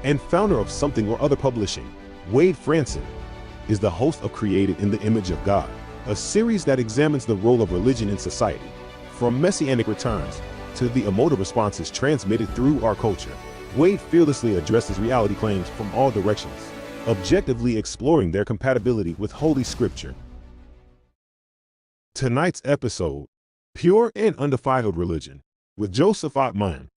and founder of Something or Other Publishing, Wade Franson, is the host of Created in the Image of God, a series that examines the role of religion in society, from messianic returns to the emotive responses transmitted through our culture. Wade fearlessly addresses reality claims from all directions, objectively exploring their compatibility with Holy Scripture. Tonight's episode, Pure and Undefiled Religion, with Joseph Atman.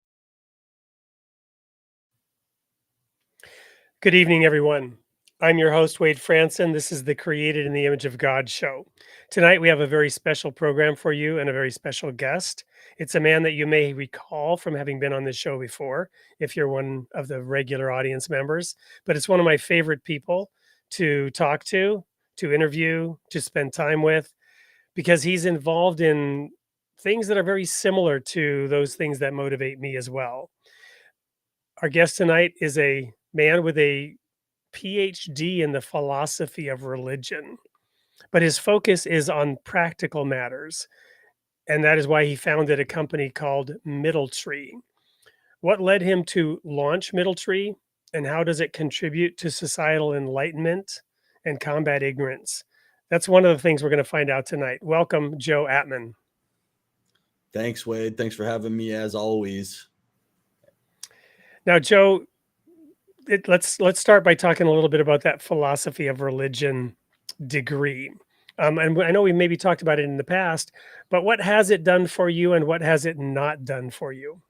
Good evening, everyone. I'm your host, Wade Franson. This is the Created in the Image of God show. Tonight, we have a very special program for you and a very special guest. It's a man that you may recall from having been on this show before, if you're one of the regular audience members. But it's one of my favorite people to talk to interview, to spend time with, because he's involved in things that are very similar to those things that motivate me as well. Our guest tonight is a man with a PhD in the philosophy of religion, but his focus is on practical matters. And that is why he founded a company called Middle Tree. What led him to launch Middle Tree, and how does it contribute to societal enlightenment and combat ignorance? That's one of the things we're going to find out tonight. Welcome, Joe Atman. Thanks, Wade. Thanks for having me, as always. Now, Joe, let's start by talking a little bit about that philosophy of religion degree. And I know we maybe talked about it in the past, but what has it done for you and what has it not done for you?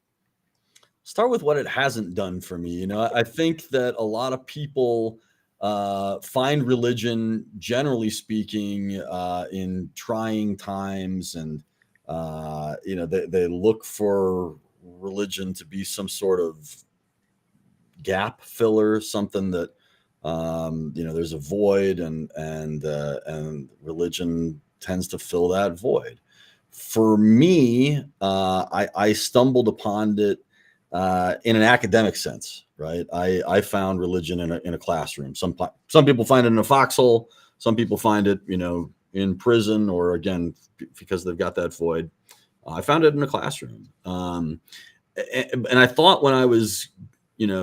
Start with what it hasn't done for me. I think that a lot of people find religion, generally speaking, in trying times, and they look for religion to be some sort of gap filler, something that there's a void, and religion tends to fill that void. For me, I stumbled upon it in an academic sense, right? I found religion in a classroom. Some people find it in a foxhole. Some people find it, in prison, or again, because they've got that void. I found it in a classroom. And I thought when I was,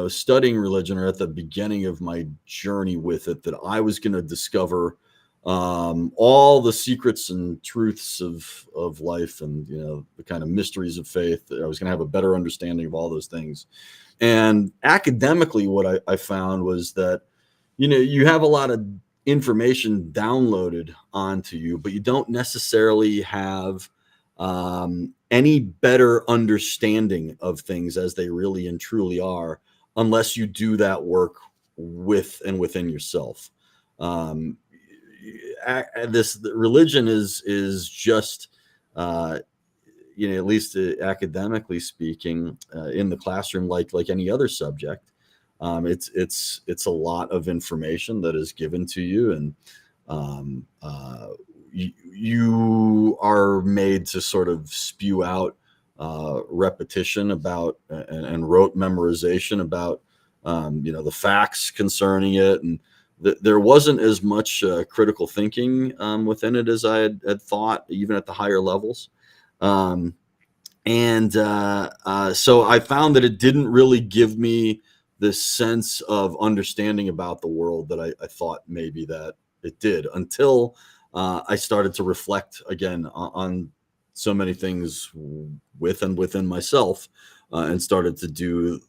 studying religion, or at the beginning of my journey with it, that I was going to discover all the secrets and truths of life, and the kind of mysteries of faith. I was going to have a better understanding of all those things. And academically, what I found was that you have a lot of information downloaded onto you, but you don't necessarily have any better understanding of things as they really and truly are, unless you do that work with and within yourself. This religion is just, at least academically speaking, in the classroom, like any other subject. It's a lot of information that is given to you, and you are made to sort of spew out repetition about and rote memorization about the facts concerning it, and there wasn't as much critical thinking within it as I had thought, even at the higher levels. So I found that it didn't really give me this sense of understanding about the world that I thought maybe that it did, until I started to reflect again on so many things within myself, and started to do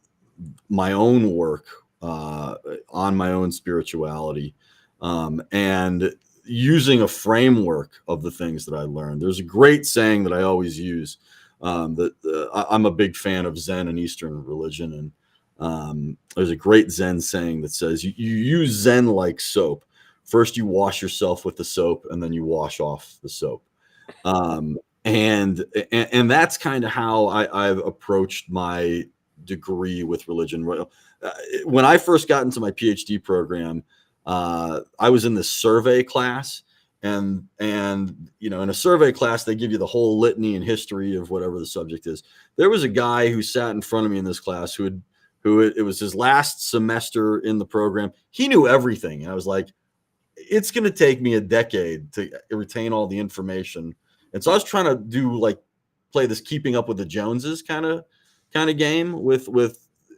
my own work on my own spirituality, and using a framework of the things that I learned. There's a great saying that I always use, that I'm a big fan of Zen and Eastern religion, and there's a great Zen saying that says, you use Zen like soap. First you wash yourself with the soap, and then you wash off the soap. And that's kind of how I've approached my degree with religion. When I first got into my PhD program, I was in this survey class, and in a survey class, they give you the whole litany and history of whatever the subject is. There was a guy who sat in front of me in this class who it was his last semester in the program. He knew everything. And I was like, it's going to take me a decade to retain all the information. And so I was trying to play this keeping up with the Joneses kind of game with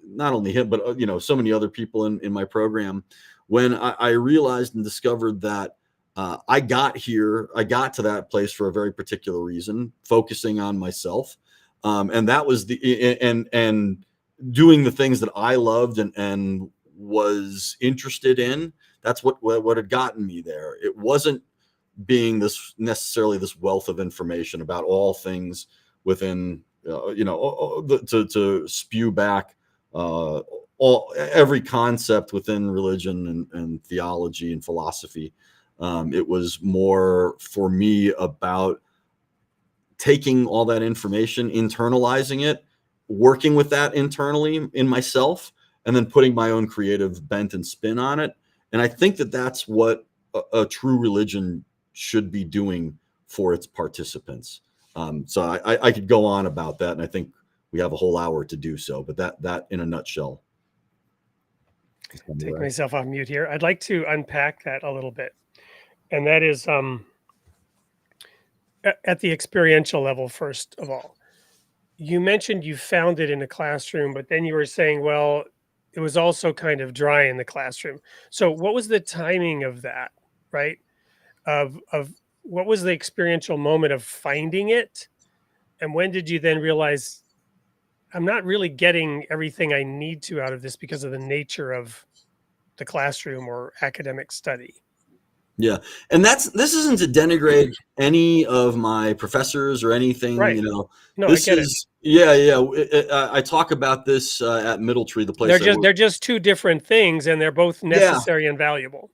not only him, but so many other people in my program, when I realized and discovered that I got to that place for a very particular reason, focusing on myself, and that was and doing the things that I loved and was interested in. That's what had gotten me there. It wasn't being necessarily this wealth of information about all things within, to spew back every concept within religion and theology and philosophy. It was more for me about taking all that information, internalizing it, working with that internally in myself, and then putting my own creative bent and spin on it. And I think that that's what a true religion should be doing for its participants. So I could go on about that, and I think we have a whole hour to do so, but that in a nutshell. Take myself off mute here. I'd like to unpack that a little bit. And that is at the experiential level, first of all. You mentioned you found it in a classroom, but then you were saying, well, it was also kind of dry in the classroom. So what was the timing of that, right? Of what was the experiential moment of finding it? And when did you then realize I'm not really getting everything I need to out of this because of the nature of the classroom or academic study? Yeah. And this isn't to denigrate any of my professors or anything, Right. No, this I get is, yeah. I talk about this at Middle Tree, the place they're just two different things, and they're both necessary and valuable.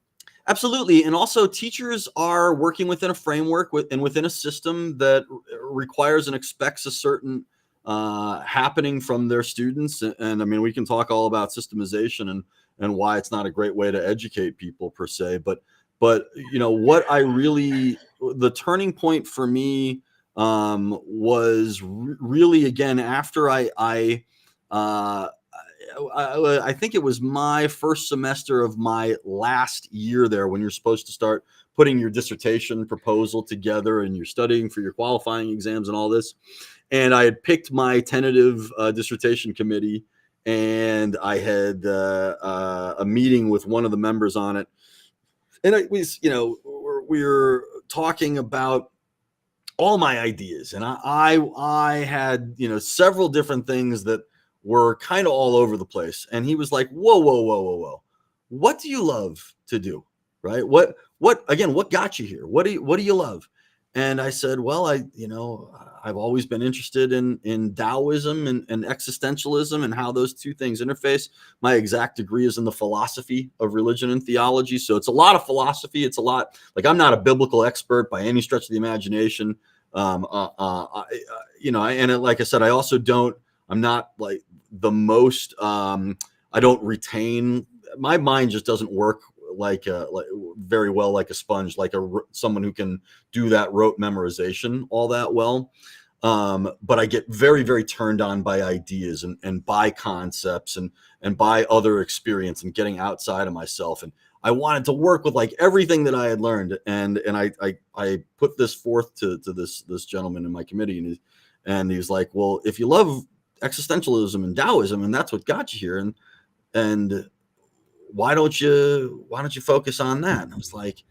Absolutely. And also teachers are working within a framework and within a system that requires and expects a certain happening from their students. And I mean, we can talk all about systemization and why it's not a great way to educate people per se, but what the turning point for me was really, again, after I think it was my first semester of my last year there, when you're supposed to start putting your dissertation proposal together and you're studying for your qualifying exams and all this. And I had picked my tentative dissertation committee, and I had a meeting with one of the members on it. And it was, we were talking about all my ideas, and I had, several different things that were kind of all over the place. And he was like, whoa. What do you love to do? Right? What got you here? What do you love? And I said, well, I've always been interested in Taoism and existentialism and how those two things interface. My exact degree is in the philosophy of religion and theology. So it's a lot of philosophy. It's a lot, like, I'm not a biblical expert by any stretch of the imagination. Like I said, I'm not like the most, I don't retain, my mind just doesn't work like very well like a sponge, like someone who can do that rote memorization all that well. But I get very, very turned on by ideas and by concepts and by other experience and getting outside of myself. And I wanted to work with like everything that I had learned. And I put this forth to this gentleman in my committee, and he was like, well, if you love existentialism and Taoism and that's what got you here, and why don't you focus on that? And I was like,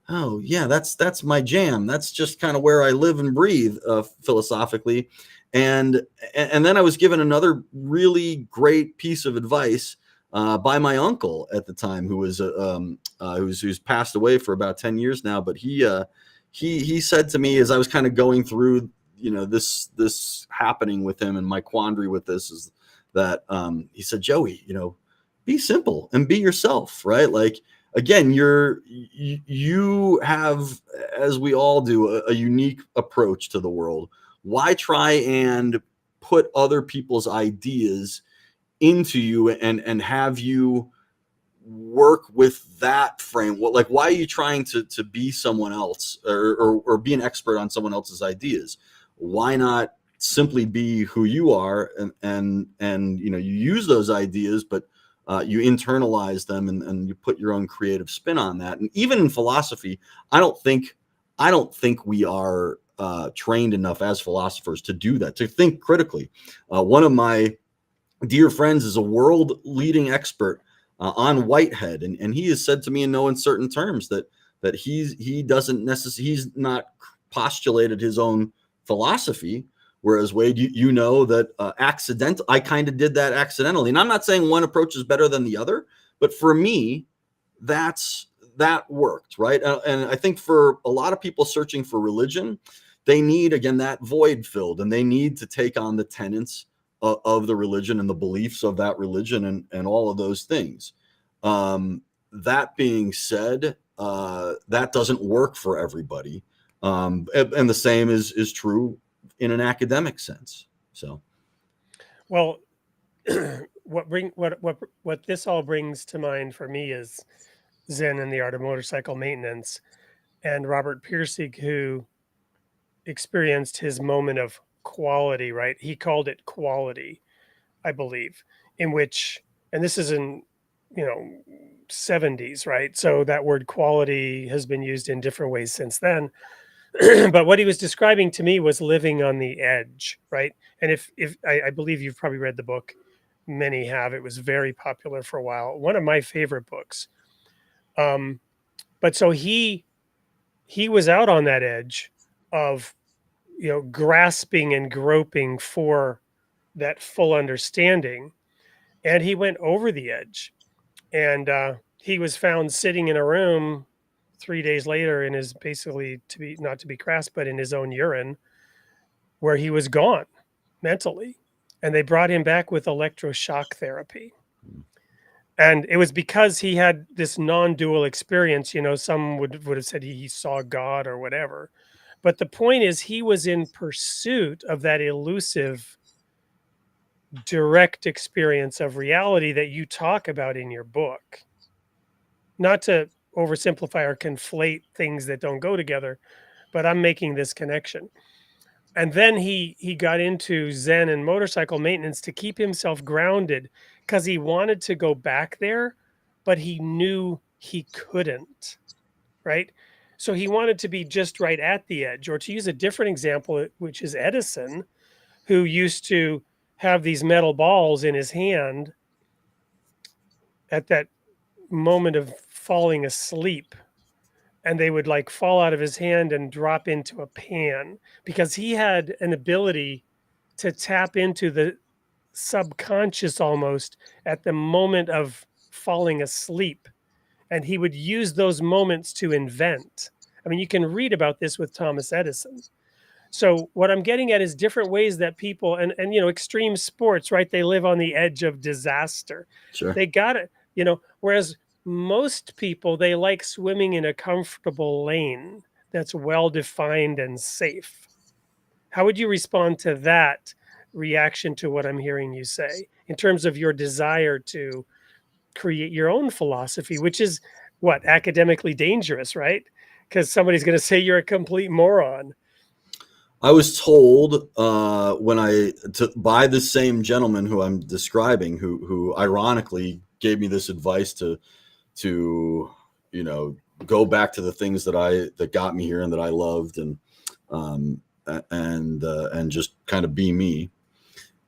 oh yeah, that's my jam. That's just kind of where I live and breathe philosophically. And then I was given another really great piece of advice by my uncle at the time, who was who's passed away for about 10 years now. But he said to me, as I was kind of going through, this happening with him, and my quandary with this is that he said, Joey, be simple and be yourself, right? Like, again, you have, as we all do, a unique approach to the world. Why try and put other people's ideas into you and have you work with that frame? Like, why are you trying to be someone else or be an expert on someone else's ideas? Why not simply be who you are and you use those ideas, but you internalize them and you put your own creative spin on that. And even in philosophy, I don't think we are trained enough as philosophers to do that, to think critically. One of my dear friends is a world leading expert on Whitehead, and he has said to me in no uncertain terms that he doesn't necessarily, he's not postulated his own philosophy. Whereas Wade, you know that I kind of did that accidentally, and I'm not saying one approach is better than the other, but for me, that worked, right? And I think for a lot of people searching for religion, they need, again, that void filled, and they need to take on the tenets of the religion and the beliefs of that religion and all of those things. That being said, that doesn't work for everybody. And the same is true in an academic sense. So, Well, what this all brings to mind for me is Zen and the Art of Motorcycle Maintenance, and Robert Pirsig, who experienced his moment of quality, right? He called it quality, I believe, in which, and this is in, 70s, right? So that word quality has been used in different ways since then. But what he was describing to me was living on the edge, right? And if I believe you've probably read the book, many have. It was very popular for a while. One of my favorite books. But so he was out on that edge of, grasping and groping for that full understanding, and he went over the edge, and he was found sitting in a room 3 days later in his, basically, to be, not to be crass, but in his own urine, where he was gone mentally, and they brought him back with electroshock therapy. And it was because he had this non-dual experience. Some would have said he saw God or whatever. But the point is, he was in pursuit of that elusive, direct experience of reality that you talk about in your book. Not to oversimplify or conflate things that don't go together, but I'm making this connection. And then he got into Zen and motorcycle maintenance to keep himself grounded, because he wanted to go back there, but he knew he couldn't, right? So he wanted to be just right at the edge. Or to use a different example, which is Edison, who used to have these metal balls in his hand at that moment of falling asleep, and they would like fall out of his hand and drop into a pan, because he had an ability to tap into the subconscious almost at the moment of falling asleep. And he would use those moments to invent. I mean, you can read about this with Thomas Edison. So what I'm getting at is different ways that people, and extreme sports, right? They live on the edge of disaster. sure. They got it, whereas most people, they like swimming in a comfortable lane that's well defined and safe. How would you respond to that reaction to what I'm hearing you say in terms of your desire to create your own philosophy, which is what, academically dangerous, right? Because somebody's going to say you're a complete moron. I was told by the same gentleman who I'm describing, who ironically gave me this advice to go back to the things that got me here and that I loved, and just kind of be me.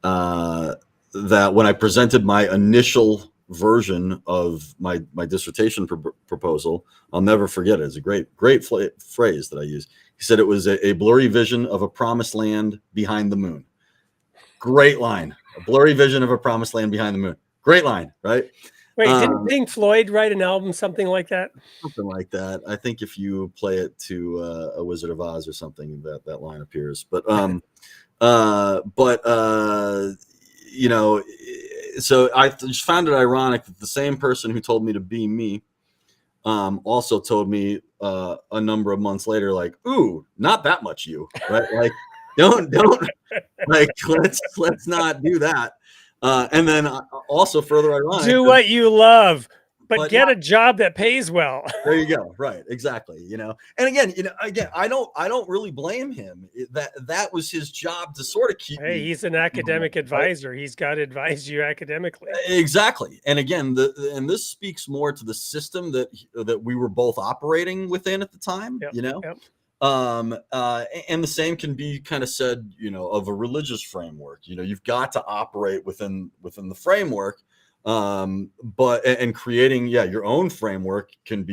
That when I presented my initial version of my dissertation proposal, I'll never forget it. It's a great phrase that I use. He said it was a blurry vision of a promised land behind the moon. Great line. A blurry vision of a promised land behind the moon. Great line, right? Wait, didn't Pink Floyd write an album, something like that? Something like that. I think if you play it to a Wizard of Oz or something, that line appears. But so I just found it ironic that the same person who told me to be me also told me a number of months later, like, ooh, not that much you, right? Like, don't like, let's not do that. And then also further ironic, do what you love, but get a job that pays well. There you go. Right. Exactly. And again, I don't really blame him. That was his job to sort of keep. Hey, he's an academic advisor. He's got to advise you academically. Exactly. And again, and this speaks more to the system that we were both operating within at the time. Yep. And the same can be kind of said, of a religious framework. You've got to operate within the framework, but and creating, your own framework can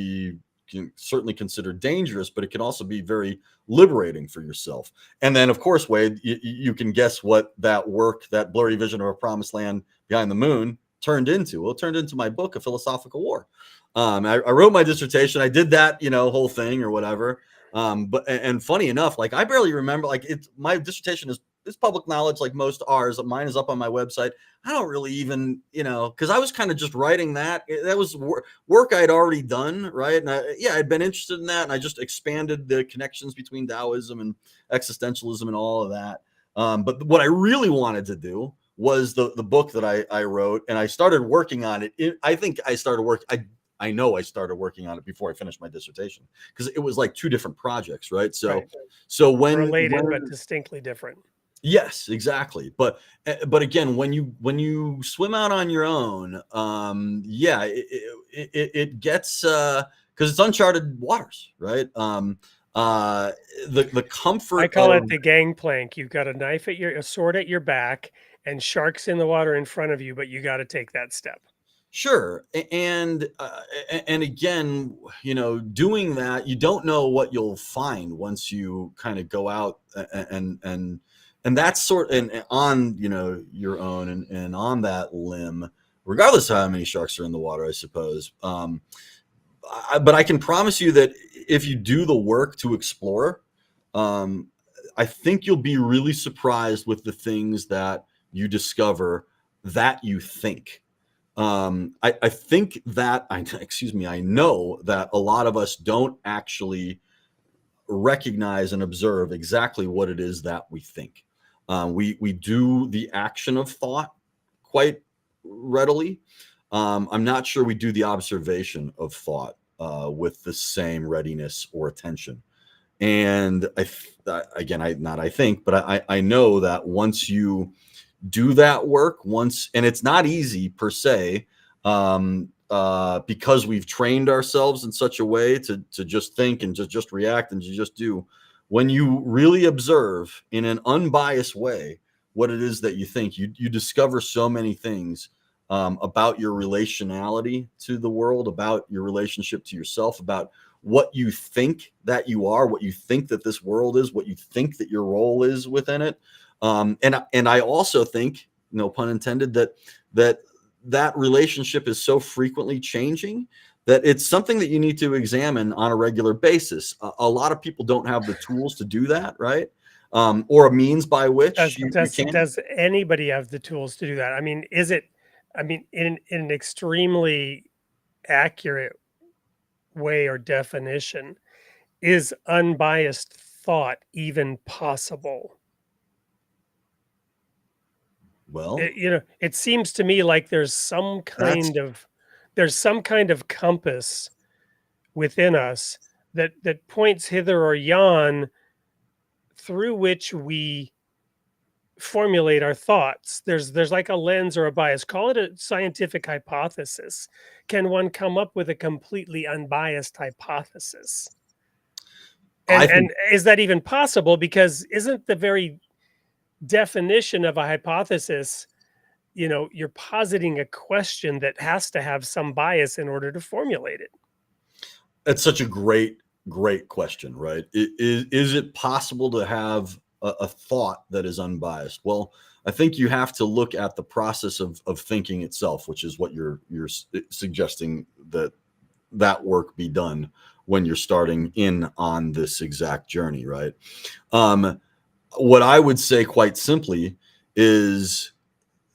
certainly considered dangerous, but it can also be very liberating for yourself. And then, of course, Wade, you can guess what that work, that blurry vision of a promised land behind the moon, turned into. Well, it turned into my book, A Philosophical War. I wrote my dissertation. I did that, whole thing or whatever. But and funny enough, like I barely remember, like my dissertation is public knowledge, like most ours. Mine is up on my website. I don't really even, because I was kind of just writing that. That was work I had already done, right? And I'd been interested in that, and I just expanded the connections between Taoism and existentialism and all of that. But what I really wanted to do was the book that I wrote, and I started working on it. I know I started working on it before I finished my dissertation, because it was like two different projects, right? So, Right. when Related but distinctly different. yes, exactly. But again, when you swim out on your own, it gets because it's uncharted waters, right? The comfort I call of it the gangplank. You've got a sword at your back, and sharks in the water in front of you, but you got to take that step. Sure. And again, doing that, you don't know what you'll find once you kind of go out and that's and on, your own and on that limb, regardless of how many sharks are in the water, I suppose. But I can promise you that if you do the work to explore, I think you'll be really surprised with the things that you discover that you think. I think that I know that a lot of us don't actually recognize and observe exactly what it is that we think. We do the action of thought quite readily. I'm not sure we do the observation of thought with the same readiness or attention. And I know that once you do that work and it's not easy per se, because we've trained ourselves in such a way to just think and just react and to just do. When you really observe in an unbiased way what it is that you think, you discover so many things about your relationality to the world, about your relationship to yourself, about what you think that you are, what you think that this world is, what you think that your role is within it. And I also think, no pun intended, that relationship is so frequently changing that it's something that you need to examine on a regular basis. A lot of people don't have the tools to do that, right? Or a means by which you can. Does anybody have the tools to do that? I mean, in an extremely accurate way or definition, is unbiased thought even possible? Well, It seems to me like there's some kind of compass within us that points hither or yon, through which we formulate our thoughts. There's like a lens or a bias. Call it a scientific hypothesis. Can one come up with a completely unbiased hypothesis? I And think is that even possible? Because isn't the very definition of a hypothesis, you're positing a question that has to have some bias in order to formulate it. that's such a great question, right? Is it possible to have a thought that is unbiased? Well, I think you have to look at the process of thinking itself, which is what you're suggesting that work be done when you're starting in on this exact journey, right? What I would say quite simply is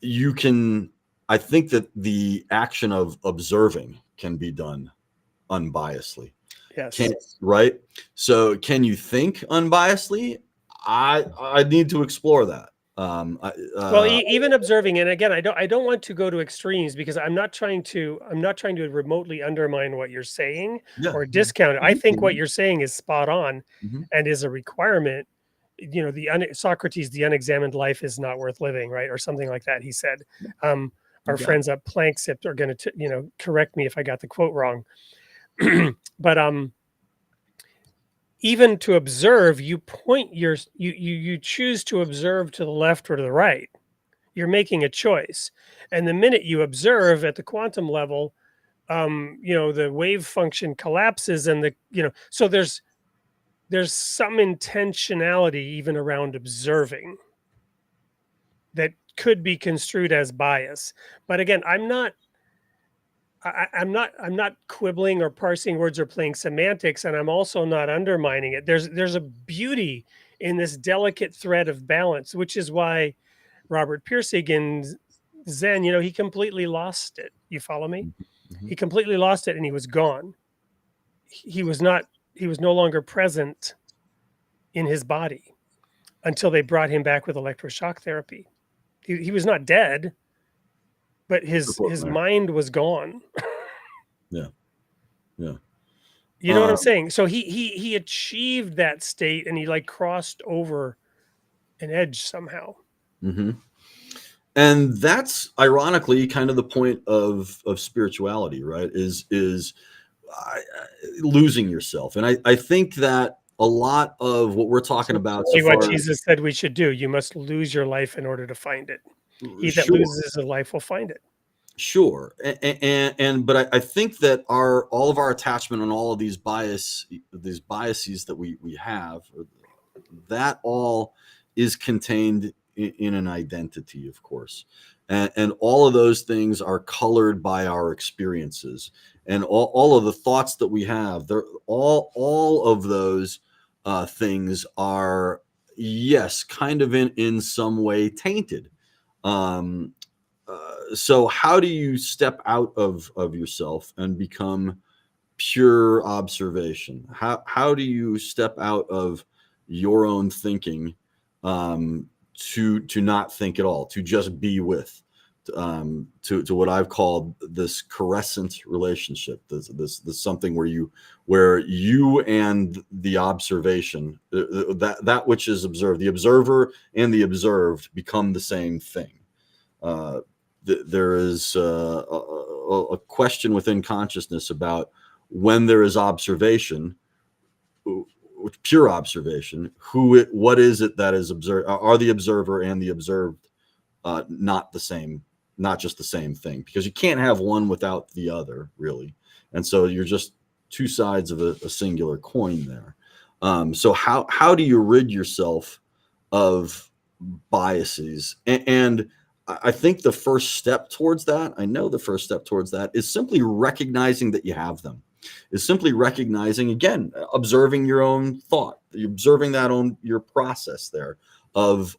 I think that the action of observing can be done unbiasedly. Yes. Right? So can you think unbiasedly? I need to explore that. Well, even observing, and again, I don't want to go to extremes, because I'm not trying to remotely undermine what you're saying Yeah. or discount it. I think what Mhm. you're saying is spot on Mhm. and is a requirement. Socrates, the unexamined life is not worth living, right? Or something like that, he said. You Our got it. friends at Planksipt are going to, correct me if I got the quote wrong. But even to observe, you point you choose to observe to the left or to the right. You're making a choice. And the minute you observe at the quantum level, the wave function collapses and so there's some intentionality even around observing that could be construed as bias. But again, I'm not quibbling or parsing words or playing semantics, and I'm also not undermining it. There's a beauty in this delicate thread of balance, which is why Robert Pirsig in Zen, he completely lost it. You follow me? Mhm. He completely lost it and he was gone. He was not, he was no longer present in his body until they brought him back with electroshock therapy. He was not dead, but his There. mind was gone. Yeah. Yeah. You know what I'm saying? So he achieved that state and he like crossed over an edge somehow. Mm-hmm. And that's ironically kind of the point of spirituality, right? Is losing yourself. And I think that a lot of what we're talking about so What far, Jesus said we should do. You must lose your life in order to find it. He that sure, loses his life will find it. sure. But I think that all of our attachment on all of these biases that we have, that all is contained in an identity, of course. And all of those things are colored by our experiences, and all of the thoughts that we have. They're all of those things are, yes, kind of in some way tainted. Um, so how do you step out of yourself and become pure observation? How do you step out of your own thinking, to not think at all, to just be with, to what I've called this quiescent relationship, this something where you and the observation, that which is observed, the observer and the observed become the same thing. There is a question within consciousness about when there is observation, pure observation, what is it that is observed? Are the observer and the observed not the same, not just the same thing? Because you can't have one without the other, really. And so you're just two sides of a singular coin there. So how do you rid yourself of biases? And I think the first step towards that, is simply recognizing that you have them. Is simply recognizing, again, observing your own thought, observing that on your process there of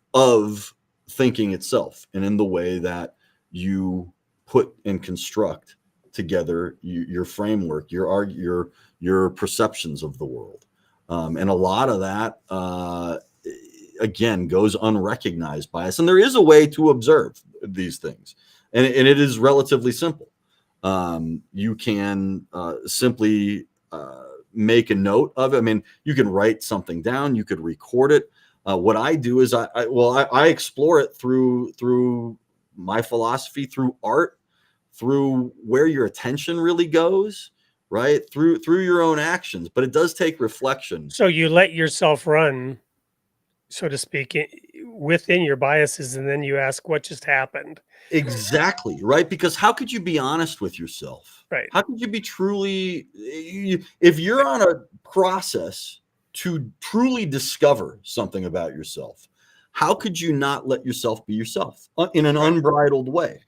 thinking itself, and in the way that you put and construct together your framework, your perceptions of the world. And a lot of that, again, goes unrecognized by us. And there is a way to observe these things, and it is relatively simple. You can simply make a note of it. I mean, you can write something down, you could record it. What I do is I explore it through my philosophy, through art, through where your attention really goes, right? Through your own actions. But it does take reflection. So you let yourself run, so to speak, within your biases, and then you ask what just happened. Exactly, right? Because how could you be honest with yourself? Right. How could you be truly, if you're on a process to truly discover something about yourself, how could you not let yourself be yourself in an unbridled way?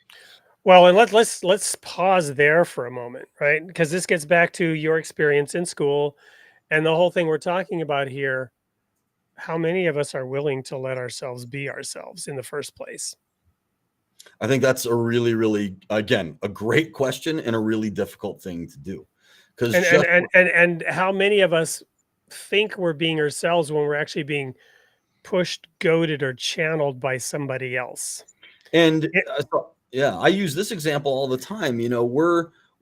Well, and let's pause there for a moment, right? Because this gets back to your experience in school and the whole thing we're talking about here. How many of us are willing to let ourselves be ourselves in the first place? I think that's a really, really, again, a great question and a really difficult thing to do. Because And how many of us think we're being ourselves when we're actually being pushed, goaded, or channeled by somebody else? And yeah, I use this example all the time.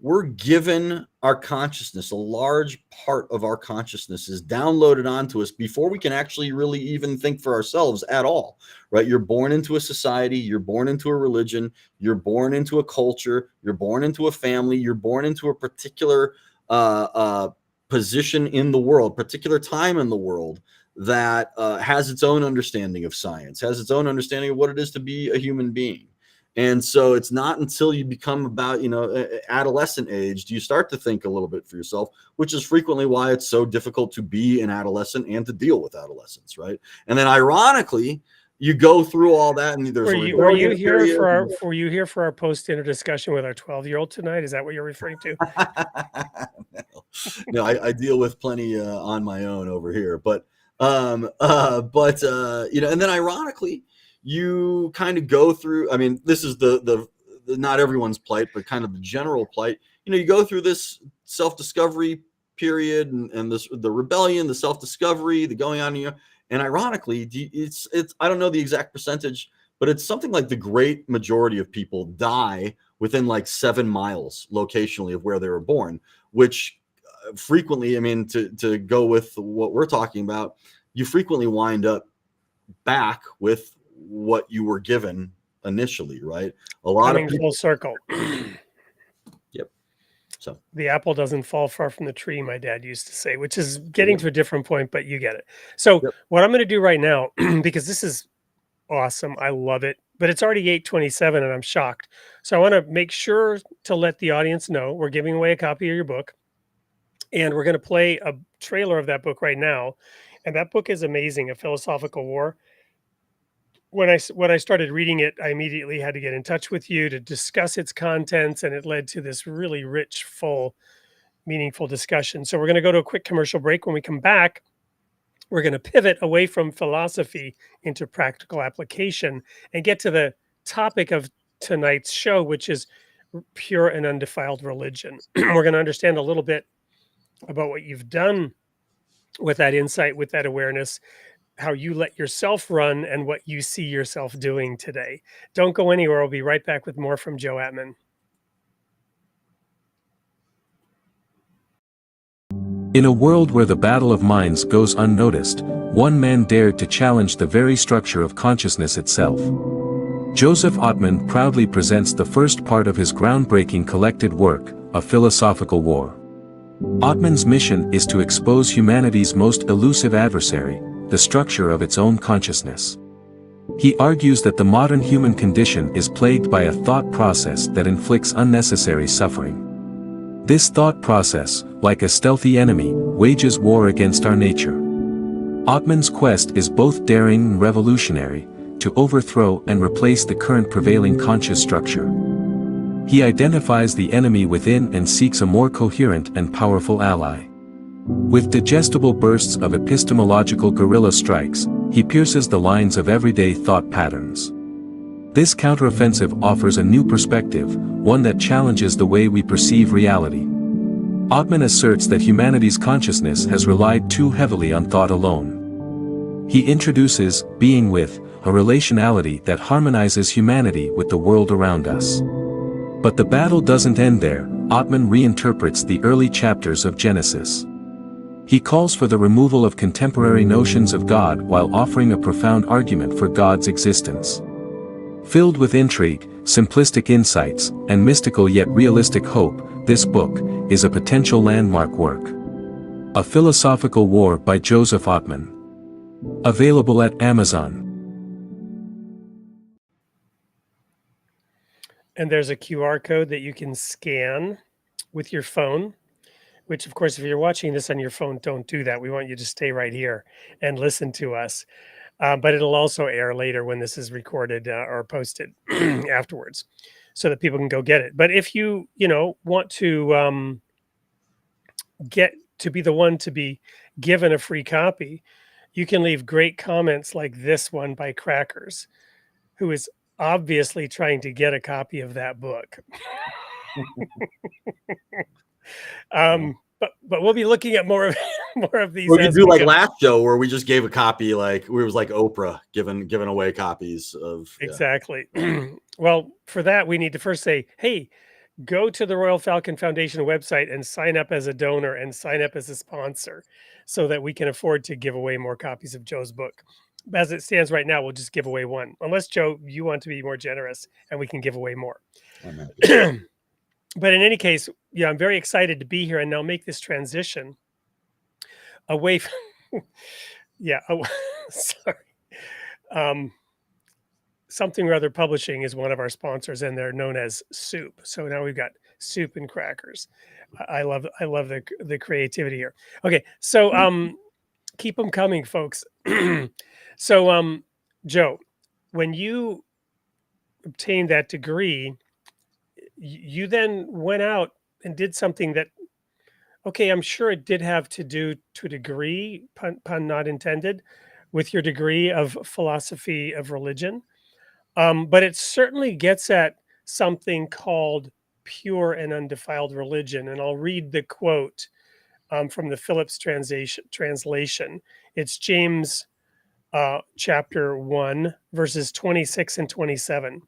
We're given our consciousness. A large part of our consciousness is downloaded onto us before we can actually really even think for ourselves at all, right? You're born into a society, you're born into a religion, you're born into a culture, you're born into a family, you're born into a particular position in the world, particular time in the world, that has its own understanding of science, has its own understanding of what it is to be a human being. And so it's not until you become about, adolescent age, do you start to think a little bit for yourself, which is frequently why it's so difficult to be an adolescent and to deal with adolescence, right? And then ironically, you go through all that, and there's were you here for our post-dinner discussion with our 12-year-old tonight? Is that what you're referring to? No, I deal with plenty on my own over here, but and then ironically, you kind of go through. I mean, this is the not everyone's plight, but kind of the general plight. You go through this self-discovery period, and the rebellion, the self-discovery, the going on. And ironically, it's I don't know the exact percentage, but it's something like the great majority of people die within like 7 miles locationally of where they were born, which frequently, I mean, to go with what we're talking about, you frequently wind up back with what you were given initially, right? A lot Coming of people, full circle. Yep. So the apple doesn't fall far from the tree, my dad used to say, which is getting to a different point, but you get it. So what I'm going to do right now, because this is awesome, I love it, but it's already 8:27 and I'm shocked. So I want to make sure to let the audience know we're giving away a copy of your book, and we're going to play a trailer of that book right now. And that book is amazing, A Philosophical War. When I started reading it, I immediately had to get in touch with you to discuss its contents, and it led to this really rich, full, meaningful discussion. So we're going to go to a quick commercial break. When we come back, we're going to pivot away from philosophy into practical application and get to the topic of tonight's show, which is pure and undefiled religion. We're going to understand a little bit about what you've done with that insight, with that awareness, how you let yourself run, and what you see yourself doing today. Don't go anywhere. We'll be right back with more from Joe Atman. In a world where the battle of minds goes unnoticed, one man dared to challenge the very structure of consciousness itself. Joseph Atman proudly presents the first part of his groundbreaking collected work, A Philosophical War. Atman's mission is to expose humanity's most elusive adversary, the structure of its own consciousness. He argues that the modern human condition is plagued by a thought process that inflicts unnecessary suffering. This thought process, like a stealthy enemy, wages war against our nature. Atman's quest is both daring and revolutionary, to overthrow and replace the current prevailing conscious structure. He identifies the enemy within and seeks a more coherent and powerful ally. With digestible bursts of epistemological guerrilla strikes, he pierces the lines of everyday thought patterns. This counteroffensive offers a new perspective, one that challenges the way we perceive reality. Atman asserts that humanity's consciousness has relied too heavily on thought alone. He introduces being with, a relationality that harmonizes humanity with the world around us. But the battle doesn't end there. Atman reinterprets the early chapters of Genesis. He calls for the removal of contemporary notions of God while offering a profound argument for God's existence. Filled with intrigue, simplistic insights, and mystical yet realistic hope, this book is a potential landmark work. A Philosophical War by Joseph Atman. Available at Amazon. And there's a QR code that you can scan with your phone, which, of course, if you're watching this on your phone, don't do that. We want you to stay right here and listen to us. But it'll also air later when this is recorded or posted afterwards, so that people can go get it. But if you want to get to be the one to be given a free copy, you can leave great comments like this one by Crackers, who is obviously trying to get a copy of that book. But we'll be looking at more of these. We could do like last show where we just gave a copy, like we was like Oprah giving away copies of. Exactly. Well, for that we need to first say, hey, go to the Royal Falcon Foundation website and sign up as a donor and sign up as a sponsor, so that we can afford to give away more copies of Joe's book. As it stands right now, we'll just give away one, unless Joe, you want to be more generous and we can give away more. But in any case, I'm very excited to be here and now make this transition away from yeah, sorry. Um, Something or Other Publishing is one of our sponsors, and they're known as Soup. So now we've got soup and crackers. I love the creativity here. Okay, so keep them coming, folks. So Joe, when you obtained that degree, you then went out and did something that, okay, I'm sure it did have to do to a degree, pun not intended, with your degree of philosophy of religion. But it certainly gets at something called pure and undefiled religion. And I'll read the quote from the Phillips translation. It's James chapter 1, verses 26 and 27.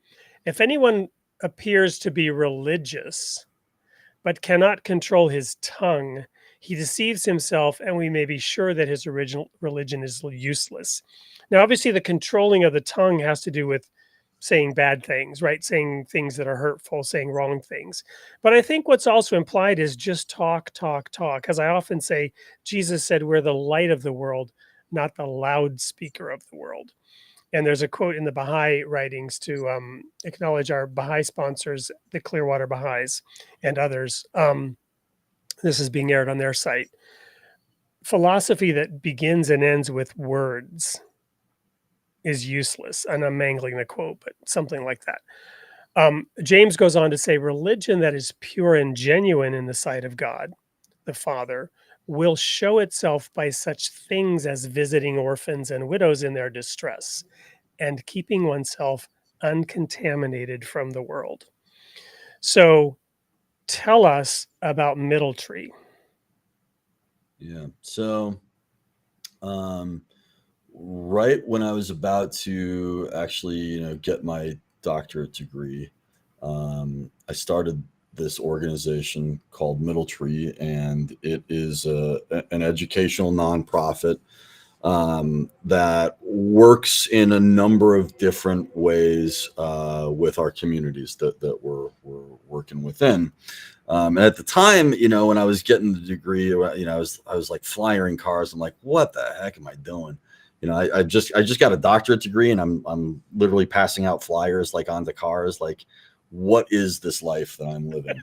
If anyone appears to be religious, but cannot control his tongue, he deceives himself, and we may be sure that his original religion is useless. Now, obviously, the controlling of the tongue has to do with saying bad things, right? Saying things that are hurtful, saying wrong things. But I think what's also implied is just talk, talk, talk. As I often say, Jesus said, we're the light of the world, not the loudspeaker of the world. And there's a quote in the Baha'i writings to acknowledge our Baha'i sponsors, the Clearwater Baha'is and others. This is being aired on their site. Philosophy that begins and ends with words is useless. And I'm mangling the quote, but something like that. James goes on to say, religion that is pure and genuine in the sight of God, the Father, will show itself by such things as visiting orphans and widows in their distress and keeping oneself uncontaminated from the world. So tell us about Middle Tree. Yeah. So, right when I was about to actually, get my doctorate degree, I started this organization called Middle Tree, and it is an educational nonprofit that works in a number of different ways with our communities that we're working within. And at the time, when I was getting the degree, I was like flying cars. I'm like, what the heck am I doing? I just got a doctorate degree, and I'm literally passing out flyers like onto cars. Like, what is this life that I'm living?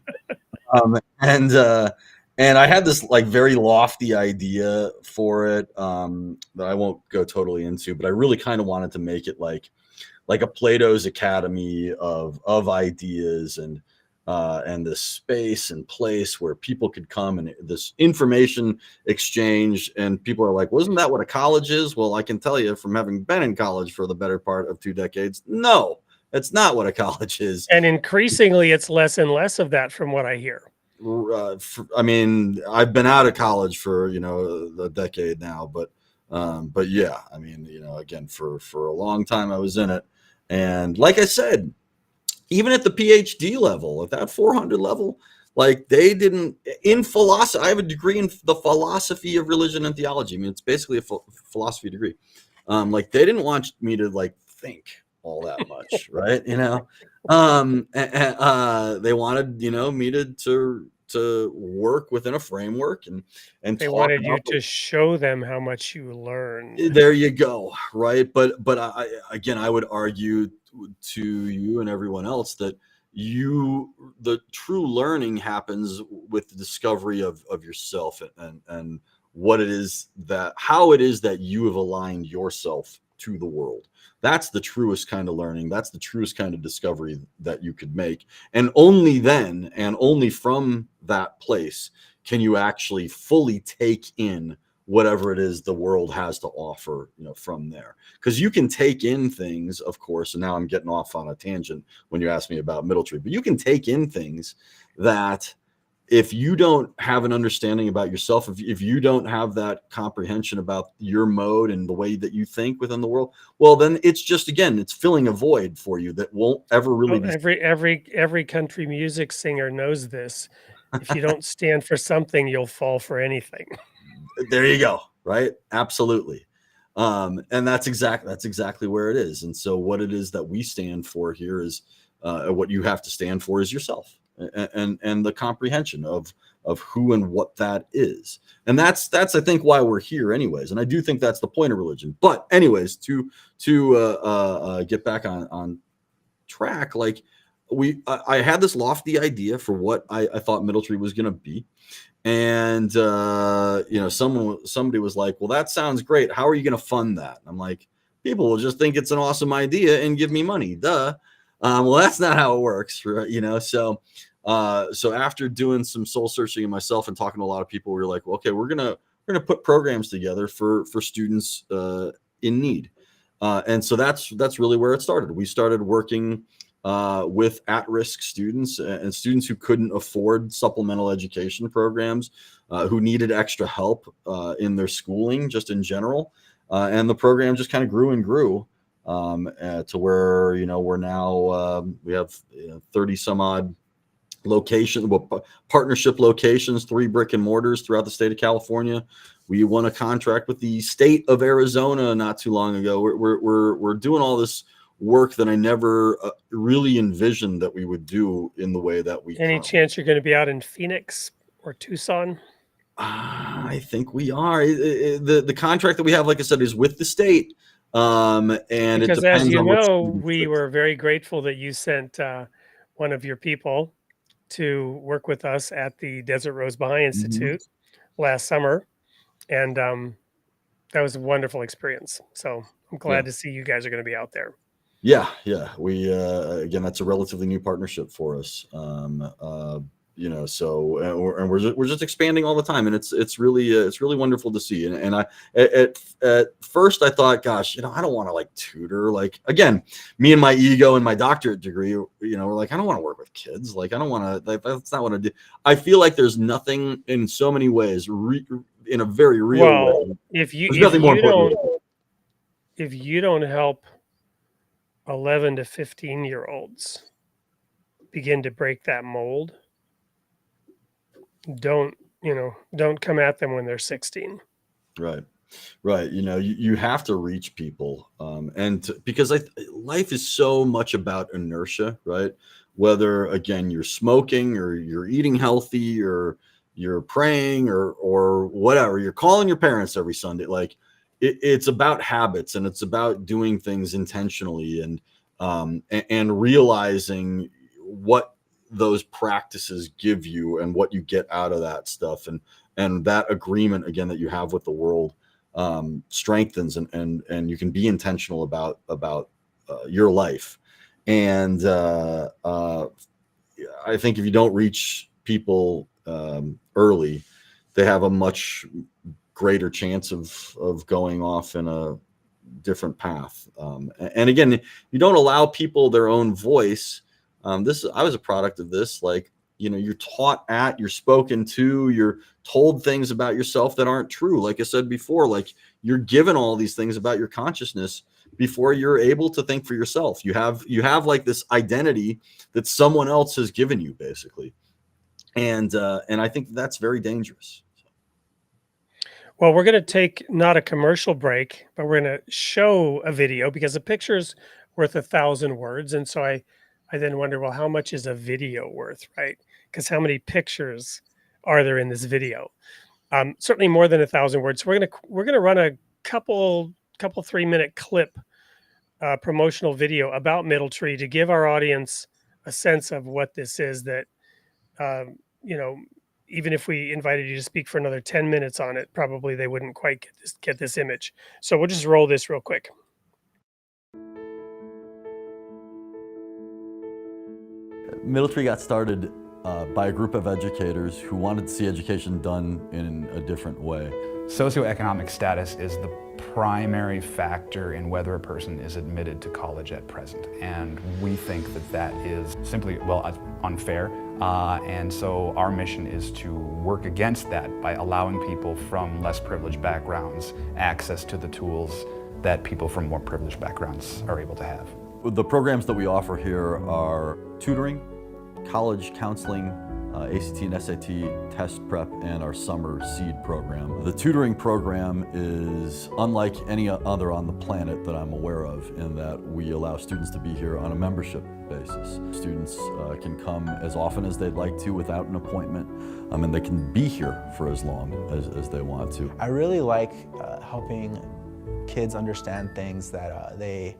And I had this like very lofty idea for it that I won't go totally into, but I really kind of wanted to make it like a Plato's Academy of ideas and this space and place where people could come and this information exchange. And people are like, wasn't that what a college is? Well, I can tell you from having been in college for the better part of 2 decades, no, it's not what a college is. And increasingly, it's less and less of that from what I hear. I mean, I've been out of college for, a decade now, but yeah, I mean, again, for a long time I was in it. And like I said, even at the PhD level, at that 400 level, like they didn't in philosophy. I have a degree in the philosophy of religion and theology. I mean, it's basically a philosophy degree. Like they didn't want me to like think all that much, right? They wanted, me to work within a framework and they wanted you to show them how much you learned. There you go, right? But I would argue to you and everyone else that the true learning happens with the discovery of yourself and what it is how it is that you have aligned yourself to the world. That's the truest kind of learning. That's the truest kind of discovery that you could make. And only then, and only from that place, can you actually fully take in whatever it is the world has to offer, from there. Because you can take in things, of course, and now I'm getting off on a tangent when you ask me about Middle Tree, but you can take in things that if you don't have an understanding about yourself, if you don't have that comprehension about your mode and the way that you think within the world, well, then it's just, again, it's filling a void for you that won't ever really be. Every country music singer knows this. If you don't stand for something, you'll fall for anything. There you go. Right. Absolutely. And that's exactly where it is. And so what it is that we stand for here is what you have to stand for is yourself and the comprehension of who and what that is. And that's I think why we're here anyways. And I do think that's the point of religion. But anyways, to get back on track, like I had this lofty idea for what I thought Middletree was going to be. And somebody was like, well, that sounds great. How are you going to fund that? And I'm like, people will just think it's an awesome idea and give me money. Duh. Well, that's not how it works, right? So after doing some soul searching in myself and talking to a lot of people, we were like, well, okay, we're gonna put programs together for students in need. And so that's really where it started. We started working with at-risk students and students who couldn't afford supplemental education programs, who needed extra help in their schooling, just in general. And the program just kind of grew and grew to where, we're now, we have 30 some odd locations, partnership locations, 3 brick and mortars throughout the state of California. We won a contract with the state of Arizona not too long ago. We're doing all this work that I never really envisioned that we would do in the way that we. Any chance you're going to be out in Phoenix or Tucson? I think we are. The contract that we have, like I said, is with the state. And because it depends, as you on know, we were very grateful that you sent one of your people to work with us at the Desert Rose Baha'i Institute last summer. And that was a wonderful experience. So I'm glad to see you guys are going to be out there. Yeah. We again, that's a relatively new partnership for us. So and we're just expanding all the time, and it's really wonderful to see. And I at first I thought, gosh, I don't want to like tutor. Like, again, me and my ego and my doctorate degree, we're like, I don't want to work with kids. Like, I don't want to. That's not what I do. I feel like there's nothing in so many ways, in a very real way. If you don't help 11 to 15-year-olds begin to break that mold, don't come at them when they're 16. Right. You have to reach people, because life is so much about inertia, right? Whether, again, you're smoking or you're eating healthy or you're praying or whatever, you're calling your parents every Sunday. Like, it's about habits, and it's about doing things intentionally and realizing what those practices give you and what you get out of that stuff, and that agreement, again, that you have with the world strengthens, and you can be intentional about your life. And I think if you don't reach people early, they have a much greater chance of going off in a different path. And again, you don't allow people their own voice. I was a product of this. Like, you're taught you're spoken to, you're told things about yourself that aren't true. Like I said before, like, you're given all these things about your consciousness before you're able to think for yourself. You have like this identity that someone else has given you, basically. And I think that's very dangerous. Well, we're going to take not a commercial break, but we're going to show a video, because a picture's worth 1,000 words. And so I then wonder, well, how much is a video worth, right? Because how many pictures are there in this video? Certainly more than 1,000 words. So we're gonna run a couple 3-minute clip, promotional video about Middletree to give our audience a sense of what this is. That even if we invited you to speak for another 10 minutes on it, probably they wouldn't quite get this image. So we'll just roll this real quick. Middletree got started by a group of educators who wanted to see education done in a different way. Socioeconomic status is the primary factor in whether a person is admitted to college at present. And we think that is simply, unfair. And so our mission is to work against that by allowing people from less privileged backgrounds access to the tools that people from more privileged backgrounds are able to have. The programs that we offer here are tutoring, college counseling, ACT and SAT test prep, and our summer seed program. The tutoring program is unlike any other on the planet that I'm aware of, in that we allow students to be here on a membership basis. Students can come as often as they'd like to without an appointment, and they can be here for as long as they want to. I really like helping kids understand things that they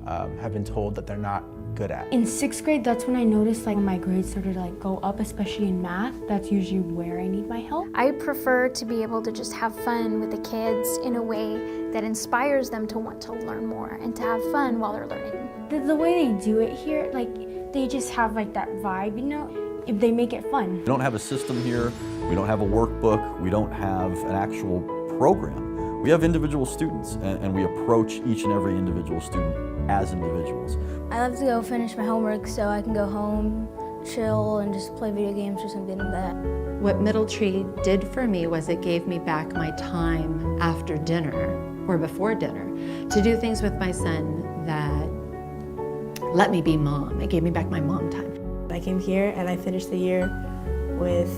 have been told that they're not good at. In 6th grade, that's when I noticed like my grades started to like go up, especially in math. That's usually where I need my help. I prefer to be able to just have fun with the kids in a way that inspires them to want to learn more and to have fun while they're learning. The way they do it here, like they just have like that vibe, you know, if they make it fun. We don't have a system here, we don't have a workbook, we don't have an actual program. We have individual students, and we approach each and every individual student as individuals. I love to go finish my homework so I can go home, chill, and just play video games or something like that. What Middle Tree did for me was it gave me back my time after dinner or before dinner to do things with my son that let me be mom. It gave me back my mom time. I came here and I finished the year with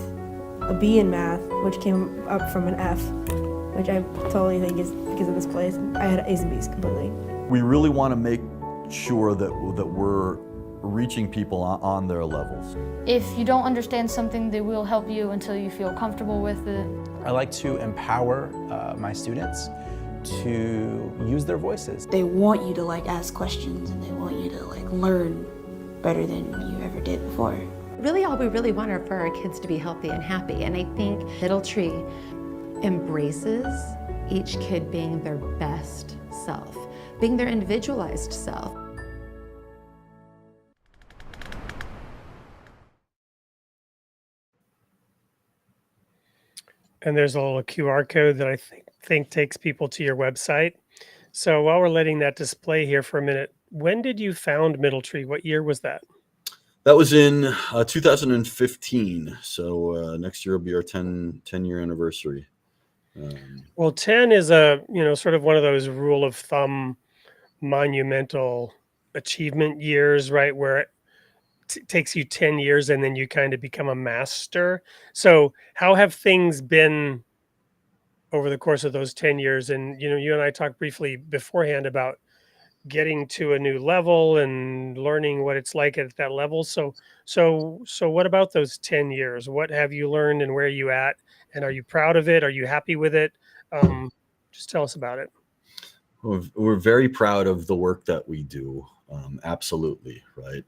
a B in math, which came up from an F, which I totally think is because of this place. I had A's and B's completely. We really want to make sure that we're reaching people on their levels. If you don't understand something, they will help you until you feel comfortable with it. I like to empower my students to use their voices. They want you to like ask questions, and they want you to like learn better than you ever did before. Really, all we really want are for our kids to be healthy and happy. And I think Middle Tree embraces each kid being their best self, being their individualized self. And there's a little QR code that I think takes people to your website. So while we're letting that display here for a minute, when did you found Middle Tree? What year was that? That was in 2015. So next year will be our 10-year anniversary. Well, 10 is sort of one of those rule of thumb monumental achievement years, right? Where it takes you 10 years and then you kind of become a master. So how have things been over the course of those 10 years? And, you and I talked briefly beforehand about getting to a new level and learning what it's like at that level. So what about those 10 years? What have you learned and where are you at? And are you proud of it? Are you happy with it? Just tell us about it. We're very proud of the work that we do. Absolutely. Right.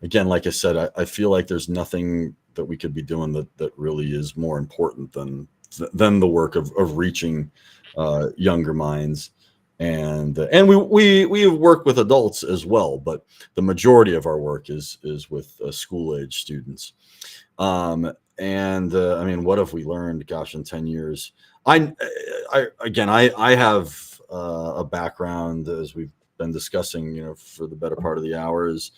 Again, like I said, I feel like there's nothing that we could be doing that really is more important than the work of reaching younger minds. And we work with adults as well, but the majority of our work is with school age students. I mean, what have we learned? Gosh, in 10 years, I have a background, as we've been discussing, for the better part of the hours,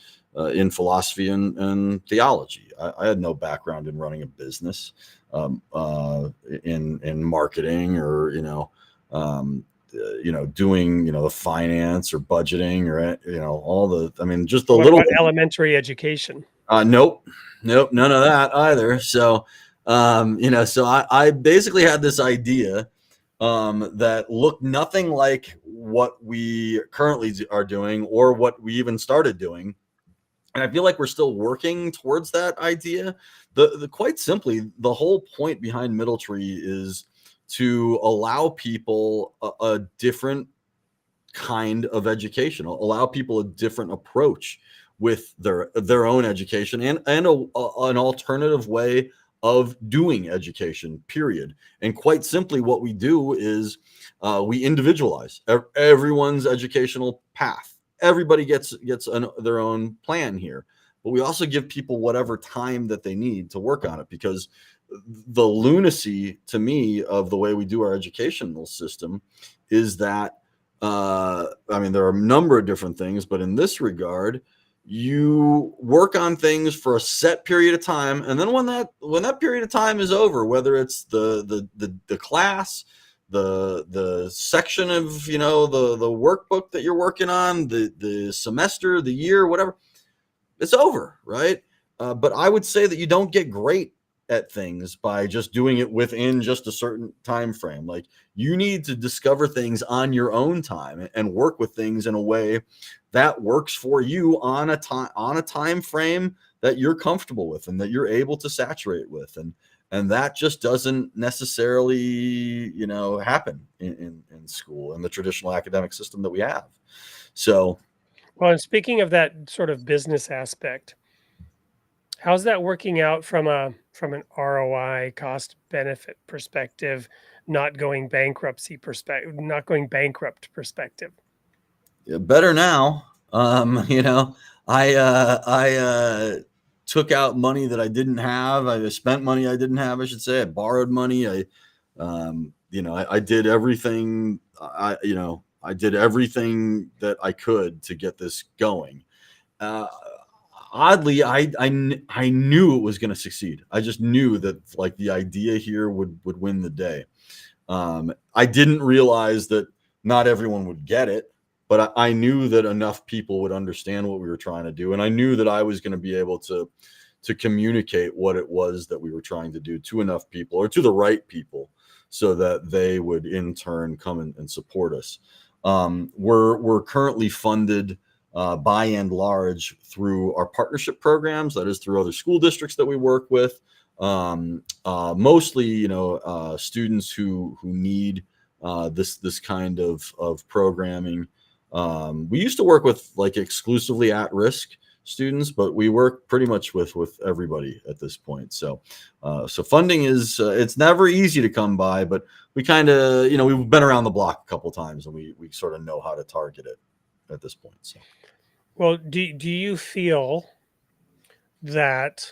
in philosophy and theology. I had no background in running a business, in marketing, or doing the finance or budgeting, or all the. I mean, just the what little about elementary education. Nope, none of that either. So, so I basically had this idea that looked nothing like what we currently are doing or what we even started doing. And I feel like we're still working towards that idea. The quite simply, the whole point behind Middle Tree is to allow people a different kind of education, allow people a different approach with their own education, and an alternative way of doing education, period. And quite simply, what we do is we individualize everyone's educational path. Everybody gets their own plan here, but we also give people whatever time that they need to work on it, because the lunacy to me of the way we do our educational system is that, I mean, there are a number of different things, but in this regard, you work on things for a set period of time, and then when that period of time is over, whether it's the class, the section of the workbook that you're working on, the semester, the year, whatever, it's over, right? But I would say that you don't get great at things by just doing it within just a certain time frame. Like, you need to discover things on your own time and work with things in a way that works for you on a time frame that you're comfortable with and that you're able to saturate with. And that just doesn't necessarily, happen in school, in the traditional academic system that we have. So Well, and speaking of that sort of business aspect, how's that working out from an ROI cost benefit perspective, not going bankrupt perspective? yeah, better now. I took out money that I didn't have. I spent money I didn't have, I should say. I borrowed money. I did everything. I did everything that I could to get this going. Uh, Oddly, I knew it was going to succeed. I just knew that, like, the idea here would win the day. I didn't realize that not everyone would get it, but I knew that enough people would understand what we were trying to do, and I knew that I was going to be able to communicate what it was that we were trying to do to enough people, or to the right people, so that they would in turn come and support us. We're currently funded by and large through our partnership programs, that is, through other school districts that we work with. Mostly, students who need this kind of programming. We used to work with, like, exclusively at-risk students, but we work pretty much with everybody at this point. So funding is it's never easy to come by, but we kind of, we've been around the block a couple times, and we sort of know how to target it at this point. So. Well, do you feel that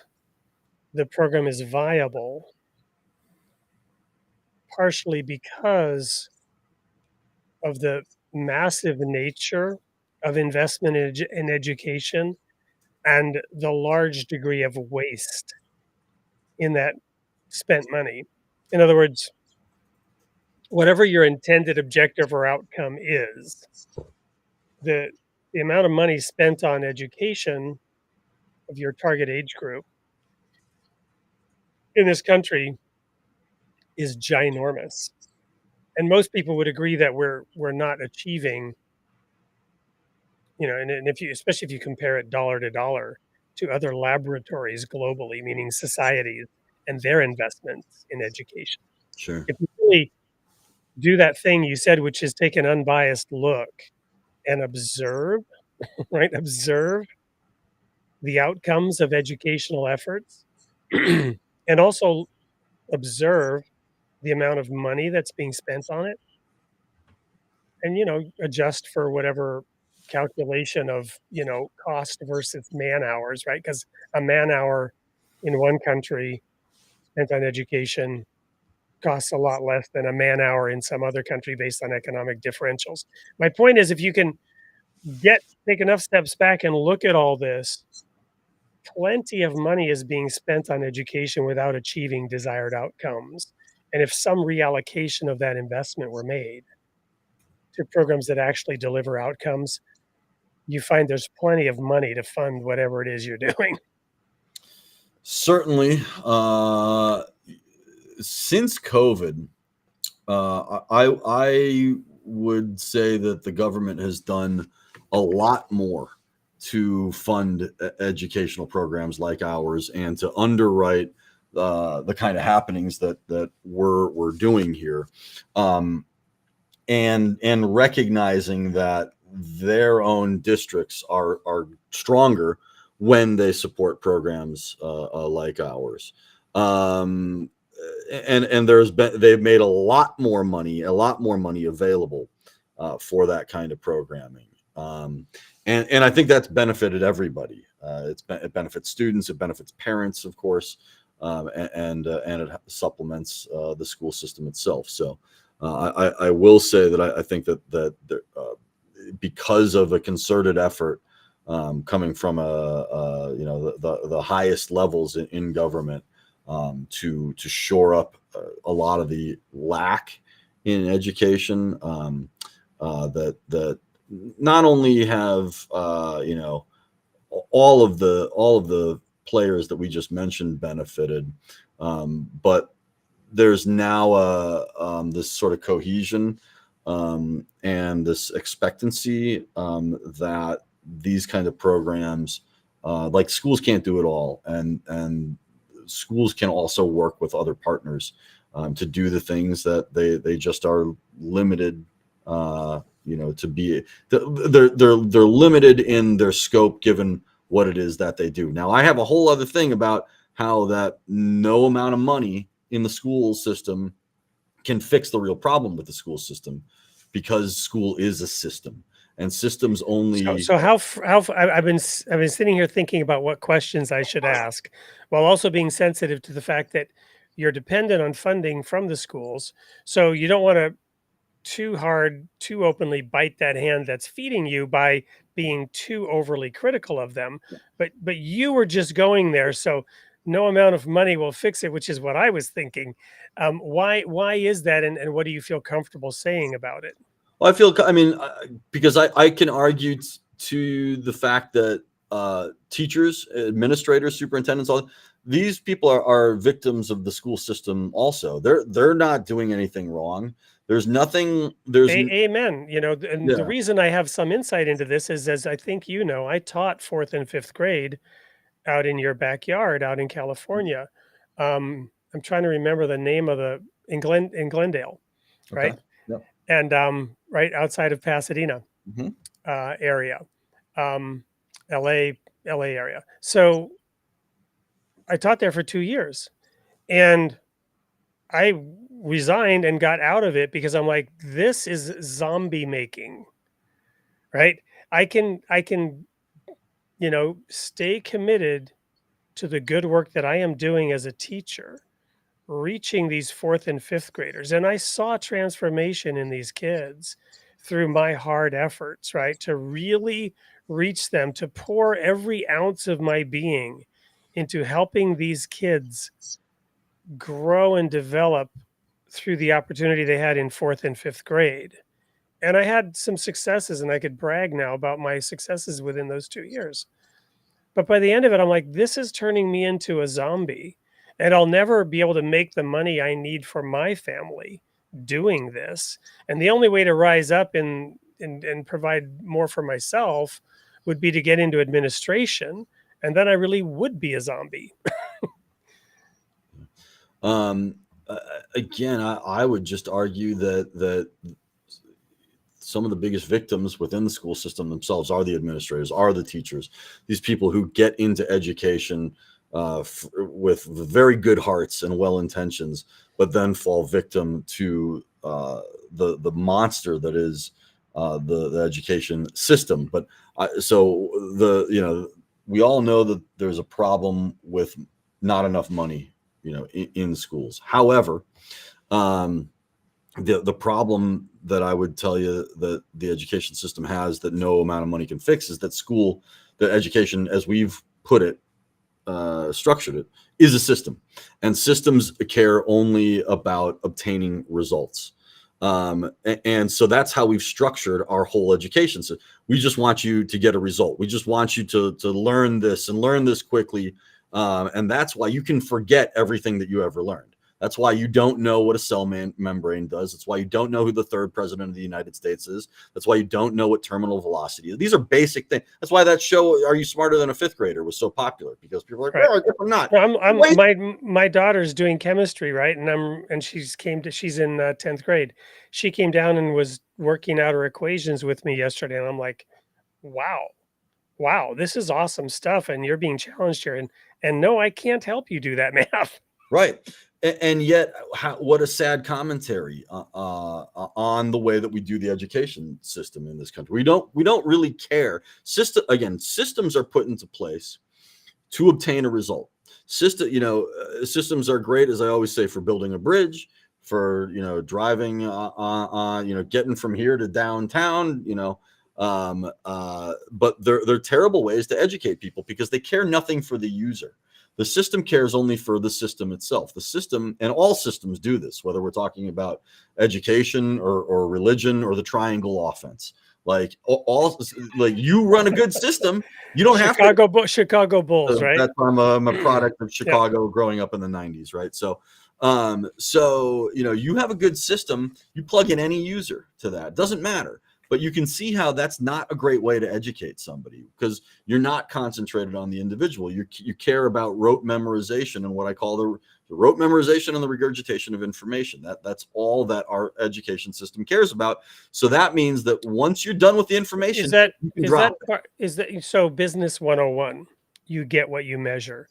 the program is viable partially because of the massive nature of investment in education and the large degree of waste in that spent money? In other words, whatever your intended objective or outcome is, the amount of money spent on education of your target age group in this country is ginormous. And most people would agree that we're not achieving, and if you, especially if you compare it dollar to dollar to other laboratories globally, meaning societies and their investments in education. Sure. If you really do that thing you said, which is take an unbiased look and observe, right? Observe the outcomes of educational efforts and also observe the amount of money that's being spent on it, and adjust for whatever calculation of cost versus man hours, right? Because a man hour in one country spent on education costs a lot less than a man hour in some other country based on economic differentials. My point is, if you can take enough steps back and look at all this, plenty of money is being spent on education without achieving desired outcomes. And if some reallocation of that investment were made to programs that actually deliver outcomes, you find there's plenty of money to fund whatever it is you're doing. Certainly. Since COVID, I would say that the government has done a lot more to fund educational programs like ours, and to underwrite the kind of happenings that we're doing here, and recognizing that their own districts are stronger when they support programs like ours. And they've made a lot more money available for that kind of programming. And I think that's benefited everybody. It benefits students, it benefits parents, of course, and it supplements the school system itself. So I will say that I think that because of a concerted effort coming from the highest levels in government, to shore up a lot of the lack in education, that not only have all of the players that we just mentioned benefited, but there's now this sort of cohesion and this expectancy that these kind of programs, like schools can't do it all, and schools can also work with other partners to do the things that they just are limited, to be. They're limited in their scope given what it is that they do. Now, I have a whole other thing about how that no amount of money in the school system can fix the real problem with the school system, because school is a system, and systems only. So I've been sitting here thinking about what questions I should ask, while also being sensitive to the fact that you're dependent on funding from the schools. So you don't want to too openly bite that hand that's feeding you by being too overly critical of them. But you were just going there, so no amount of money will fix it, which is what I was thinking. Why is that, and what do you feel comfortable saying about it? Well, because I can argue to the fact that teachers, administrators, superintendents, all these people are victims of the school system. Also, they're not doing anything wrong. There's nothing. Amen. And the reason I have some insight into this is, as I think I taught 4th and 5th grade out in your backyard out in California. I'm trying to remember the name of in Glendale, right? Okay. Yep. And right outside of Pasadena area, LA area. So I taught there for 2 years, and I resigned and got out of it because I'm like, this is zombie making, right? I can stay committed to the good work that I am doing as a teacher, reaching these 4th and 5th graders. And I saw transformation in these kids through my hard efforts, right? To really reach them, to pour every ounce of my being into helping these kids grow and develop through the opportunity they had in 4th and 5th grade. And I had some successes, and I could brag now about my successes within those 2 years. But by the end of it, I'm like, this is turning me into a zombie, and I'll never be able to make the money I need for my family doing this. And the only way to rise up and provide more for myself would be to get into administration. And then I really would be a zombie. Again, I would just argue that some of the biggest victims within the school system themselves are the administrators, are the teachers, these people who get into education with very good hearts and well intentions, but then fall victim to the monster that is the education system. But we all know that there's a problem with not enough money, in schools. However, the problem that I would tell you that the education system has that no amount of money can fix is that the education, as we've put it, structured it, is a system, and systems care only about obtaining results. And so that's how we've structured our whole education. So we just want you to get a result. We just want you to learn this and learn this quickly. And that's why you can forget everything that you ever learned. That's why you don't know what a cell membrane does. That's why you don't know who the 3rd president of the United States is. That's why you don't know what terminal velocity is. These are basic things. That's why that show, Are You Smarter Than a 5th Grader, was so popular, because people are like, oh, I guess I'm not. Well, my daughter's doing chemistry, right? And she's in 10th grade. She came down and was working out her equations with me yesterday. And I'm like, wow, this is awesome stuff. And you're being challenged here. And no, I can't help you do that math. Right. And yet, what a sad commentary on the way that we do the education system in this country. We don't really care. Systems are put into place to obtain a result. Systems are great, as I always say, for building a bridge, for driving getting from here to downtown. But they're terrible ways to educate people, because they care nothing for the user. The system cares only for the system itself. The system, and all systems do this, whether we're talking about education or religion or the triangle offense. Like all like you run a good system. You don't have to. Chicago Bulls, right? That's I'm a product of Chicago Yeah. growing up in the 90s, right? So you know, you have a good system, you plug in any user to that. Doesn't matter. But you can see how that's not a great way to educate somebody, because you're not concentrated on the individual. You care about rote memorization and what I call the rote memorization and the regurgitation of information. That's all that our education system cares about. So that means that once you're done with the information, you can drop it. Is that so? Business 101, you get what you measure.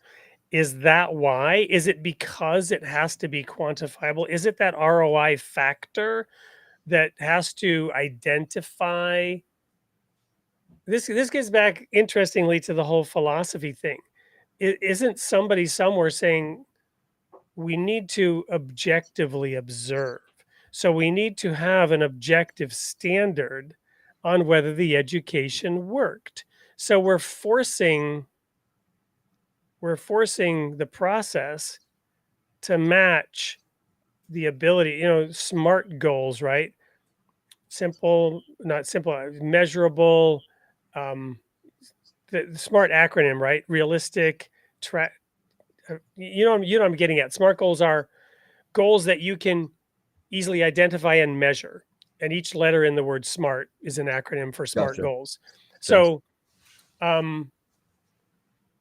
Is that why? Is it because it has to be quantifiable? Is it that ROI factor that has to identify? This gets back, interestingly, to the whole philosophy thing. Isn't somebody somewhere saying we need to objectively observe? So we need to have an objective standard on whether the education worked. So we're forcing the process to match the ability, you know, SMART goals, right? Simple, not simple, measurable, the SMART acronym, right? Realistic, you know what I'm getting at. SMART goals are goals that you can easily identify and measure. And each letter in the word SMART is an acronym for SMART goals. So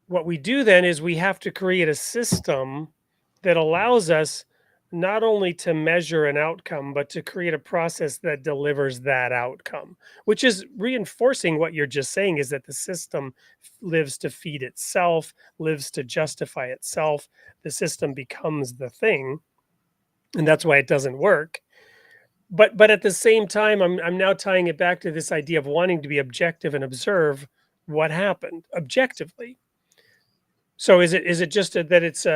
what we do then is we have to create a system that allows us not only to measure an outcome, but to create a process that delivers that outcome, which is reinforcing what you're just saying, is that the system lives to feed itself, lives to justify itself. The system becomes the thing, and that's why it doesn't work. But at the same time, I'm now tying it back to this idea of wanting to be objective and observe what happened objectively. So is it just that it's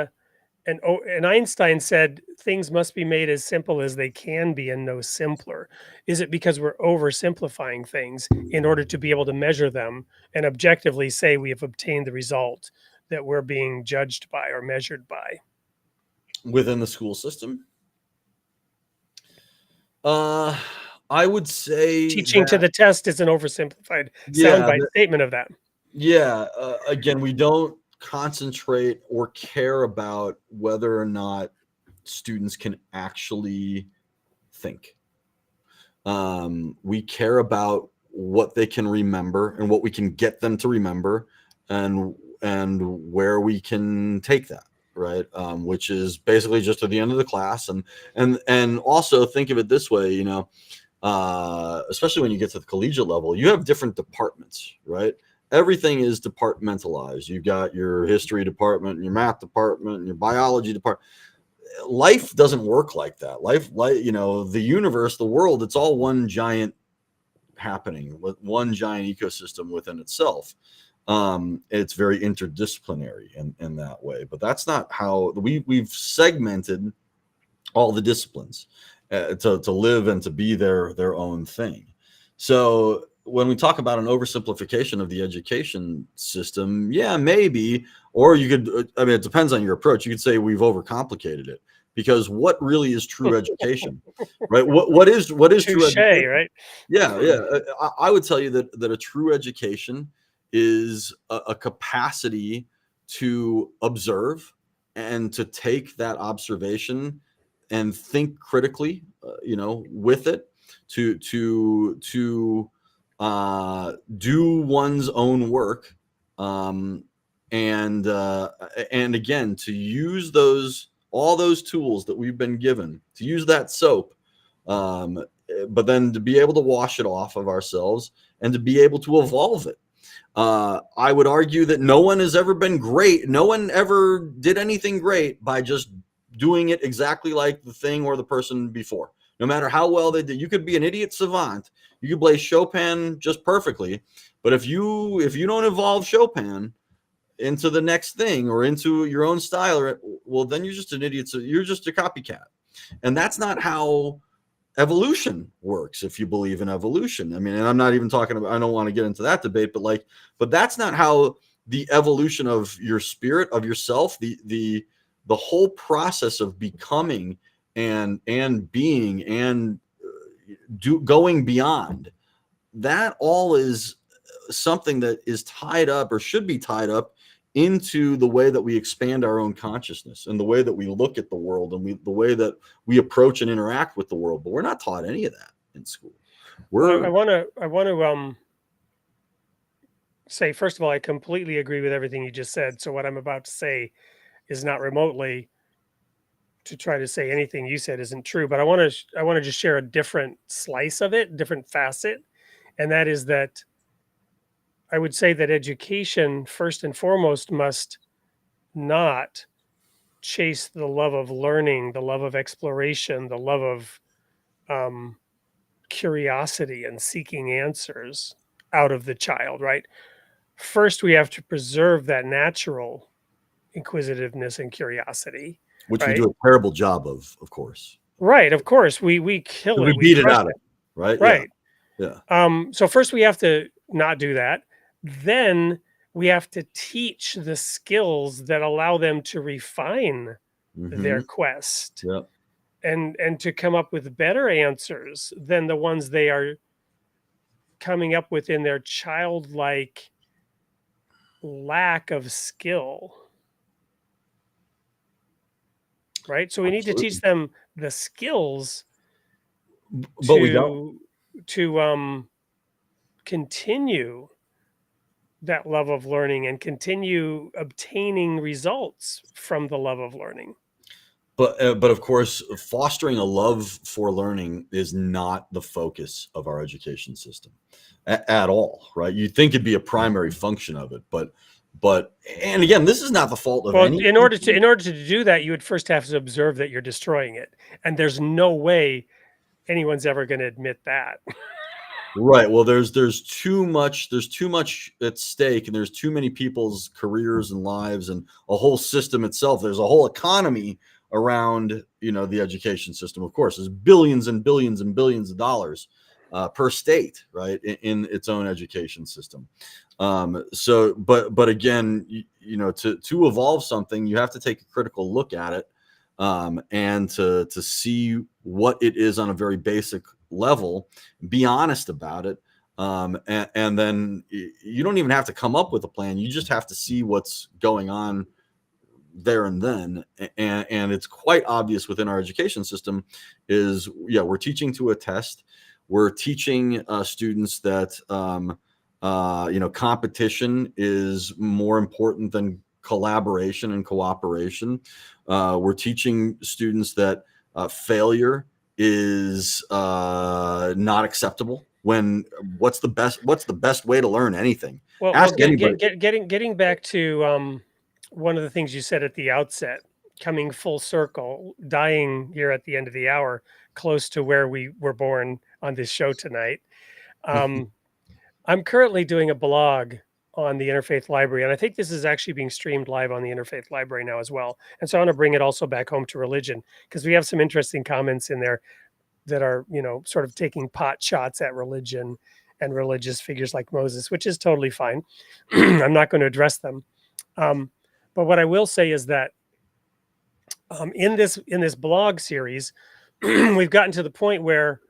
and Einstein said things must be made as simple as they can be and no simpler? Is it because we're oversimplifying things in order to be able to measure them and objectively say we have obtained the result that we're being judged by or measured by? Within the school system? I would say teaching to the test is an oversimplified soundbite statement of that. Yeah. Again, we don't concentrate or care about whether or not students can actually think. We care about what they can remember and what we can get them to remember, and where we can take that, right? Which is basically just at the end of the class. And also think of it this way, you know, especially when you get to the collegiate level, you have different departments, right? Everything is departmentalized. You got your history department, and your math department, and your biology department. Life doesn't work like that. Life, you know, the universe, the world, it's all one giant happening with one giant ecosystem within itself. It's very interdisciplinary in that way, but that's not how we've segmented all the disciplines to live and to be their own thing. So when we talk about an oversimplification of the education system, yeah, maybe, or you could, I mean, it depends on your approach. You could say we've overcomplicated it, because what really is true education, right? What is true education? Right? Yeah. I would tell you that a true education is a capacity to observe and to take that observation and think critically, you know, with it, to do one's own work, and again, to use all those tools that we've been given, to use that soap, but then to be able to wash it off of ourselves and to be able to evolve it. I would argue that no one has ever been great. No one ever did anything great by just doing it exactly like the thing or the person before. No matter how well they did, you could be an idiot savant. You could play Chopin just perfectly, but if you don't evolve Chopin into the next thing or into your own style, well, then you're just an idiot. So you're just a copycat, and that's not how evolution works. If you believe in evolution, I mean, and I'm not even talking about, I don't want to get into that debate, but that's not how the evolution of your spirit, of yourself, the whole process of becoming and being and going beyond that all is something that is tied up or should be tied up into the way that we expand our own consciousness and the way that we look at the world and the way that we approach and interact with the world. But we're not taught any of that in school. I want to say, first of all, I completely agree with everything you just said. So what I'm about to say is not remotely to try to say anything you said isn't true, but I want to just share a different slice of it, different facet, and that is that I would say that education, first and foremost, must not chase the love of learning, the love of exploration, the love of curiosity and seeking answers out of the child, right? First, we have to preserve that natural inquisitiveness and curiosity, which we right? do a terrible job of course. Right, of course, we kill it. We beat it out of it, right? Right. Yeah. So first we have to not do that. Then we have to teach the skills that allow them to refine their quest and to come up with better answers than the ones they are coming up with in their childlike lack of skill. Right? So we need to teach them the skills but we don't. To continue that love of learning and continue obtaining results from the love of learning. But of course, fostering a love for learning is not the focus of our education system at all, right? You'd think it'd be a primary function of it, but and again, this is not the fault of any. In order to do that, you would first have to observe that you're destroying it, and there's no way anyone's ever going to admit that. Right. Well, there's too much at stake, and there's too many people's careers and lives and a whole system itself. There's a whole economy around, the education system. Of course, there's billions and billions and billions of dollars per state, right, in its own education system. So, but again, to evolve something, you have to take a critical look at it, and to see what it is on a very basic level, be honest about it, and then you don't even have to come up with a plan. You just have to see what's going on there and then, and it's quite obvious within our education system is we're teaching to a test. We're teaching students that competition is more important than collaboration and cooperation. We're teaching students that failure is not acceptable. When what's the best way to learn anything? Well, Ask anybody. Getting back to one of the things you said at the outset, coming full circle, dying here at the end of the hour, close to where we were born on this show tonight. I'm currently doing a blog on the Interfaith Library, and I think this is actually being streamed live on the Interfaith Library now as well. And so I want to bring it also back home to religion, because we have some interesting comments in there that are, sort of taking pot shots at religion and religious figures like Moses, which is totally fine. I'm not going to address them. But what I will say is that in this blog series, we've gotten to the point where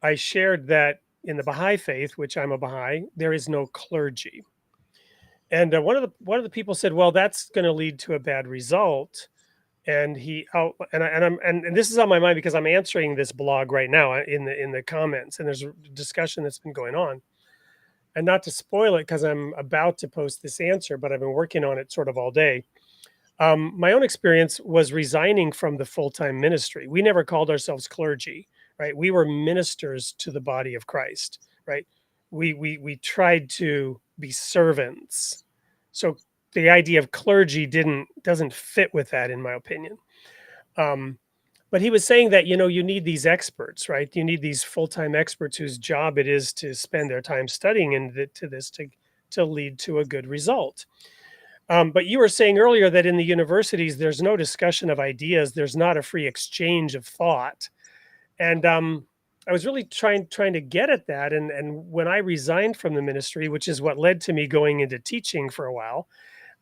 I shared that in the Baha'i faith, which I'm a Baha'i, there is no clergy. And one of the people said, well, that's going to lead to a bad result. And and this is on my mind because I'm answering this blog right now in the comments, and there's a discussion that's been going on. And not to spoil it, because I'm about to post this answer, but I've been working on it sort of all day. My own experience was resigning from the full-time ministry. We never called ourselves clergy, right? We were ministers to the body of Christ, right? We tried to be servants. So the idea of clergy doesn't fit with that, in my opinion. But he was saying that, you need these experts, right? You need these full-time experts whose job it is to spend their time studying into this to lead to a good result. But you were saying earlier that in the universities, there's no discussion of ideas. There's not a free exchange of thought. And I was really trying to get at that. And when I resigned from the ministry, which is what led to me going into teaching for a while,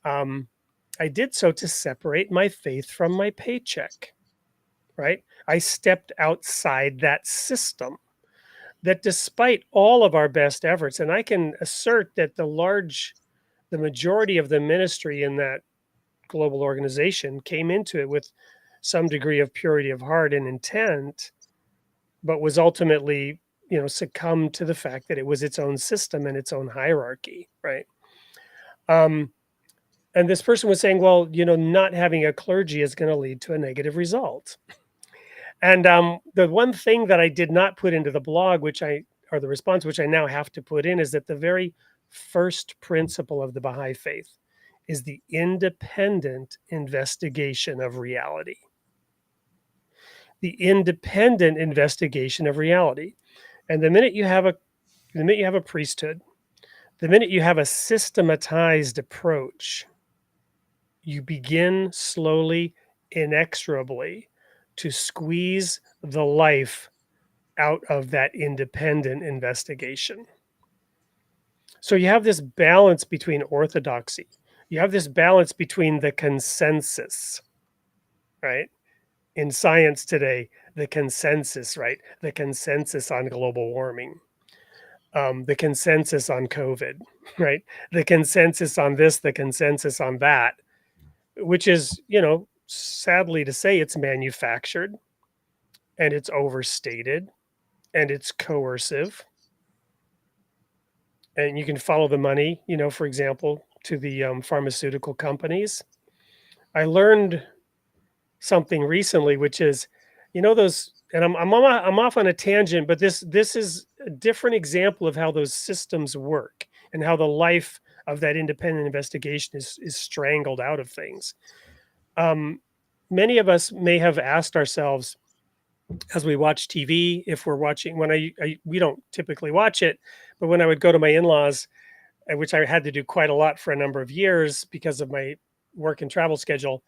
I did so to separate my faith from my paycheck, right? I stepped outside that system. that despite all of our best efforts, and I can assert that the majority of the ministry in that global organization came into it with some degree of purity of heart and intent, but was ultimately, succumbed to the fact that it was its own system and its own hierarchy, right? And this person was saying, well, not having a clergy is going to lead to a negative result. And the one thing that I did not put into the blog, or the response, which I now have to put in, is that the very first principle of the Baha'i faith is the independent investigation of reality. The independent investigation of reality. And the minute you have a priesthood, the minute you have a systematized approach, you begin slowly, inexorably, to squeeze the life out of that independent investigation. So you have this balance between orthodoxy. You have this balance between the consensus, right? In science today, the consensus, right? The consensus on global warming, the consensus on COVID, right? The consensus on this, the consensus on that, which is, sadly to say, it's manufactured and it's overstated and it's coercive. And you can follow the money, for example, to the pharmaceutical companies. I learned something recently, which is, those, and I'm off on a tangent, but this is a different example of how those systems work and how the life of that independent investigation is strangled out of things. Many of us may have asked ourselves, as we watch TV, if we're watching, we don't typically watch it, but when I would go to my in-laws, which I had to do quite a lot for a number of years because of my work and travel schedule,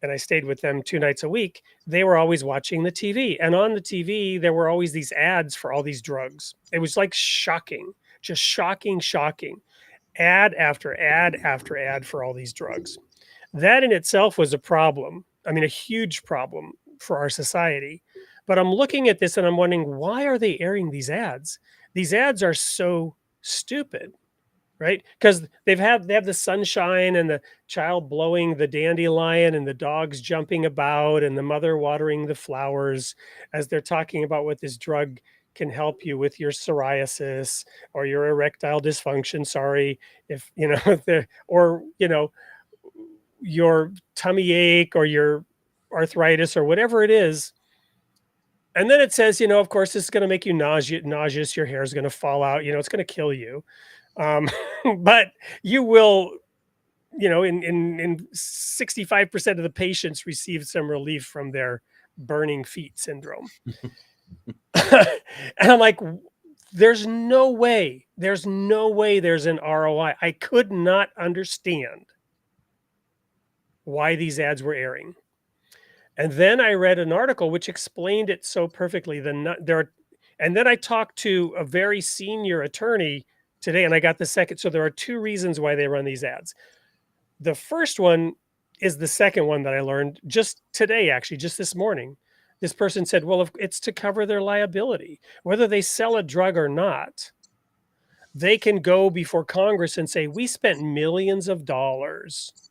and I stayed with them 2 nights a week, they were always watching the TV. And on the TV, there were always these ads for all these drugs. It was like shocking, just shocking. Ad after ad after ad for all these drugs. That in itself was a problem. I mean, a huge problem for our society. But I'm looking at this and I'm wondering, why are they airing these ads? These ads are so stupid, right? Because they have the sunshine and the child blowing the dandelion and the dogs jumping about and the mother watering the flowers as they're talking about what this drug can help you with your psoriasis or your erectile dysfunction. Sorry, if your tummy ache or your arthritis or whatever it is. And then it says, of course, this is going to make you nauseous. Your hair is going to fall out. It's going to kill you. But you will, in 65% of the patients receive some relief from their burning feet syndrome. And I'm like, there's no way there's an ROI. I could not understand why these ads were airing. And then I read an article which explained it so perfectly. And then I talked to a very senior attorney today, and I got the second. So there are 2 reasons why they run these ads. The first one is the second one that I learned just today, actually, just this morning. This person said, well, if it's to cover their liability, whether they sell a drug or not, they can go before Congress and say, we spent millions of dollars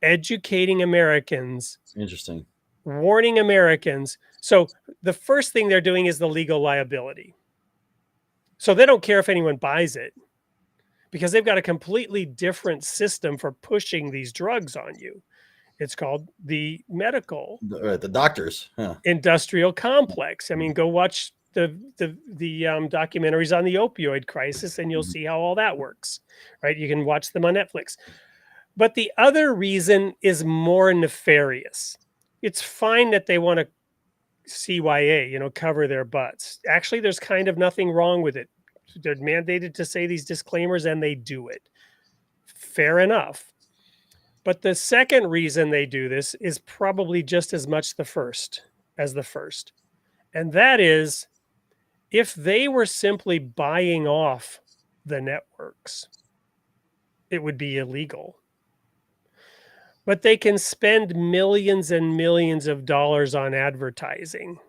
educating Americans. Interesting. Warning Americans. So the first thing they're doing is the legal liability. So they don't care if anyone buys it because they've got a completely different system for pushing these drugs on you. It's called the medical, the doctors, industrial complex. I mean, go watch the documentaries on the opioid crisis and you'll see how all that works, right? You can watch them on Netflix. But the other reason is more nefarious. It's fine that they want to CYA, cover their butts. Actually, there's kind of nothing wrong with it. They're mandated to say these disclaimers and they do it. Fair enough. But the second reason they do this is probably just as much the first as the first. And that is, if they were simply buying off the networks, it would be illegal. But they can spend millions and millions of dollars on advertising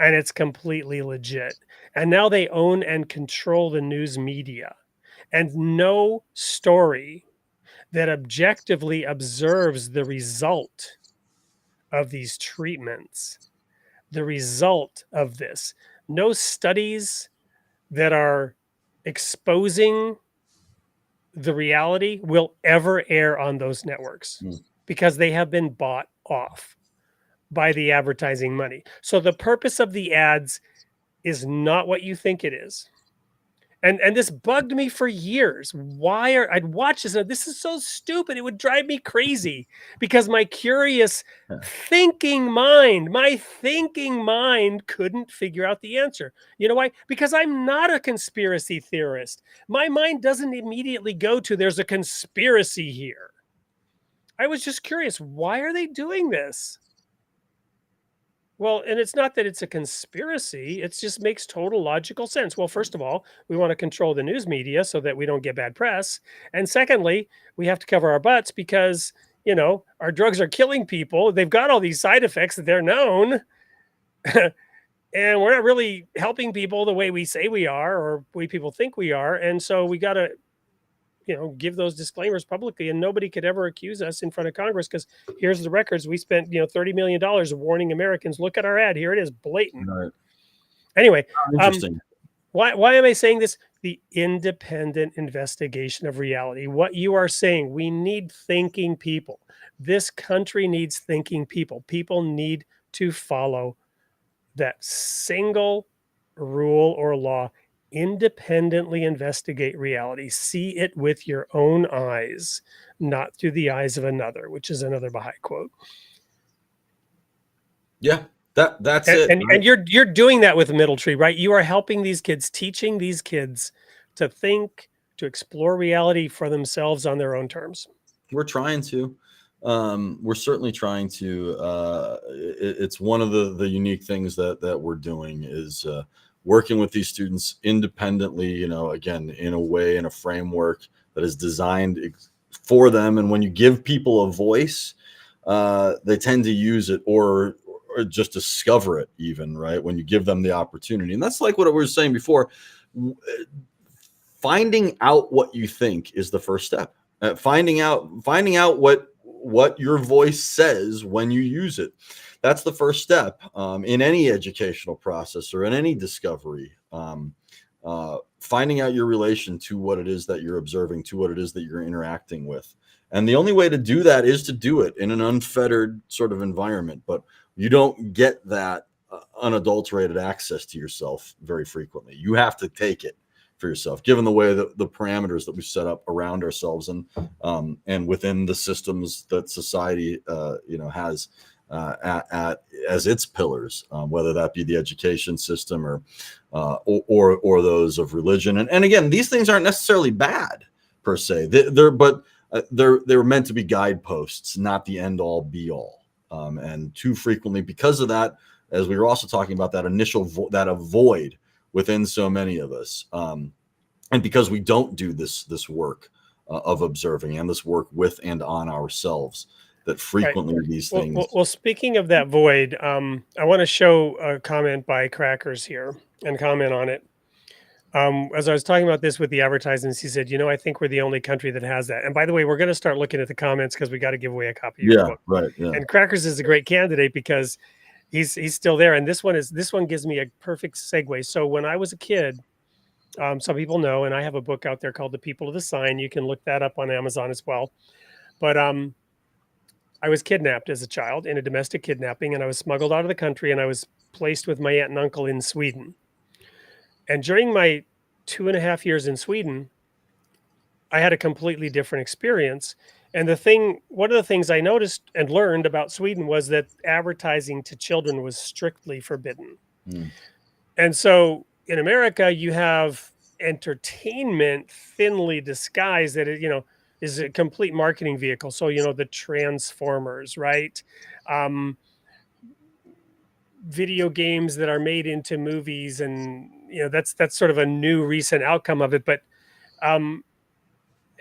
and it's completely legit. And now they own and control the news media. And no story that objectively observes the result of these treatments, the result of this, no studies that are exposing the reality will ever air on those networks because they have been bought off by the advertising money. So the purpose of the ads is not what you think it is. And this bugged me for years. I'd watch this and this is so stupid. It would drive me crazy because my curious my thinking mind couldn't figure out the answer. You know why? Because I'm not a conspiracy theorist. My mind doesn't immediately go to there's a conspiracy here. I was just curious, why are they doing this? Well, and it's not that it's a conspiracy. It just makes total logical sense. Well, first of all, we want to control the news media so that we don't get bad press. And secondly, we have to cover our butts because, our drugs are killing people. They've got all these side effects that they're known. And we're not really helping people the way we say we are or the way people think we are. And so we got to give those disclaimers publicly, and nobody could ever accuse us in front of Congress because here's the records. We spent, $30 million warning Americans. Look at our ad. Here it is, blatant. Right. Anyway, Interesting. Why am I saying this? The independent investigation of reality. What you are saying, we need thinking people. This country needs thinking people. People need to follow that single rule or law. Independently investigate reality. See it with your own eyes, not through the eyes of another, which is another Baha'i quote. Yeah, that's it. And you're doing that with Middle Tree, right? You are helping these kids, teaching these kids to think, to explore reality for themselves on their own terms. We're trying to. We're certainly trying to. It's one of the unique things that we're doing is working with these students independently, again, in a way, in a framework that is designed for them. And when you give people a voice, they tend to use it or just discover it even, right? When you give them the opportunity. And that's like what we were saying before. Finding out what you think is the first step. Finding out what your voice says when you use it. That's the first step in any educational process or in any discovery. Finding out your relation to what it is that you're observing, to what it is that you're interacting with. And the only way to do that is to do it in an unfettered sort of environment. But you don't get that unadulterated access to yourself very frequently. You have to take it for yourself, given the way that the parameters that we've set up around ourselves and within the systems that society has as its pillars, whether that be the education system or those of religion. And again, these things aren't necessarily bad per se. They're meant to be guideposts, not the end all be all. And too frequently, because of that, as we were also talking about, that initial that void within so many of us, and because we don't do this work of observing and this work with and on ourselves, that frequently these things. Well, speaking of that void, I want to show a comment by Crackers here and comment on it. As I was talking about this with the advertisements, he said, I think we're the only country that has that. And by the way, we're going to start looking at the comments because we got to give away a copy of your book. Right. Yeah. And Crackers is a great candidate because he's still there. And this one gives me a perfect segue. So when I was a kid, some people know, and I have a book out there called The People of the Sign. You can look that up on Amazon as well. But I was kidnapped as a child in a domestic kidnapping, and I was smuggled out of the country, and I was placed with my aunt and uncle in Sweden. And during my 2.5 years in Sweden, I had a completely different experience. And one of the things I noticed and learned about Sweden was that advertising to children was strictly forbidden. And so in America, you have entertainment thinly disguised that it, is a complete marketing vehicle. So, the Transformers, right? Video games that are made into movies, and that's sort of a new recent outcome of it. But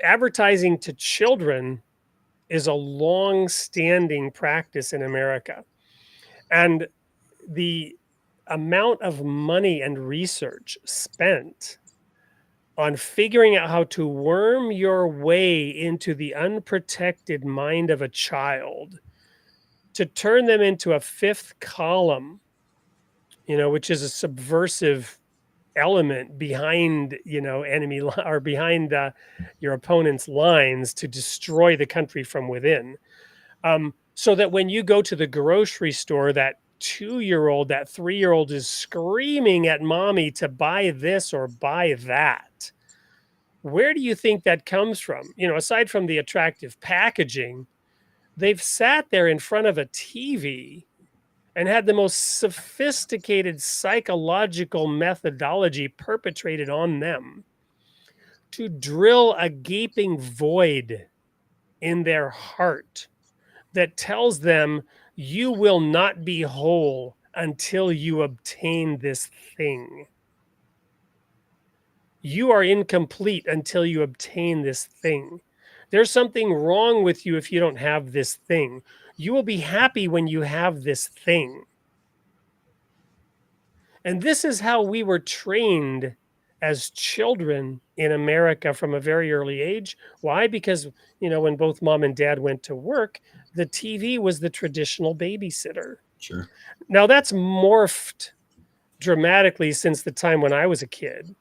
advertising to children is a long-standing practice in America, and the amount of money and research spent on figuring out how to worm your way into the unprotected mind of a child to turn them into a fifth column, which is a subversive element behind, enemy or behind your opponent's lines to destroy the country from within. So that when you go to the grocery store, that 2-year-old, that 3-year-old is screaming at mommy to buy this or buy that. Where do you think that comes from? Aside from the attractive packaging, they've sat there in front of a TV and had the most sophisticated psychological methodology perpetrated on them to drill a gaping void in their heart that tells them you will not be whole until you obtain this thing. You are incomplete until you obtain this thing. There's something wrong with you if you don't have this thing. You will be happy when you have this thing. And this is how we were trained as children in America from a very early age. Why? Because, when both mom and dad went to work, the TV was the traditional babysitter. Sure. Now that's morphed dramatically since the time when I was a kid.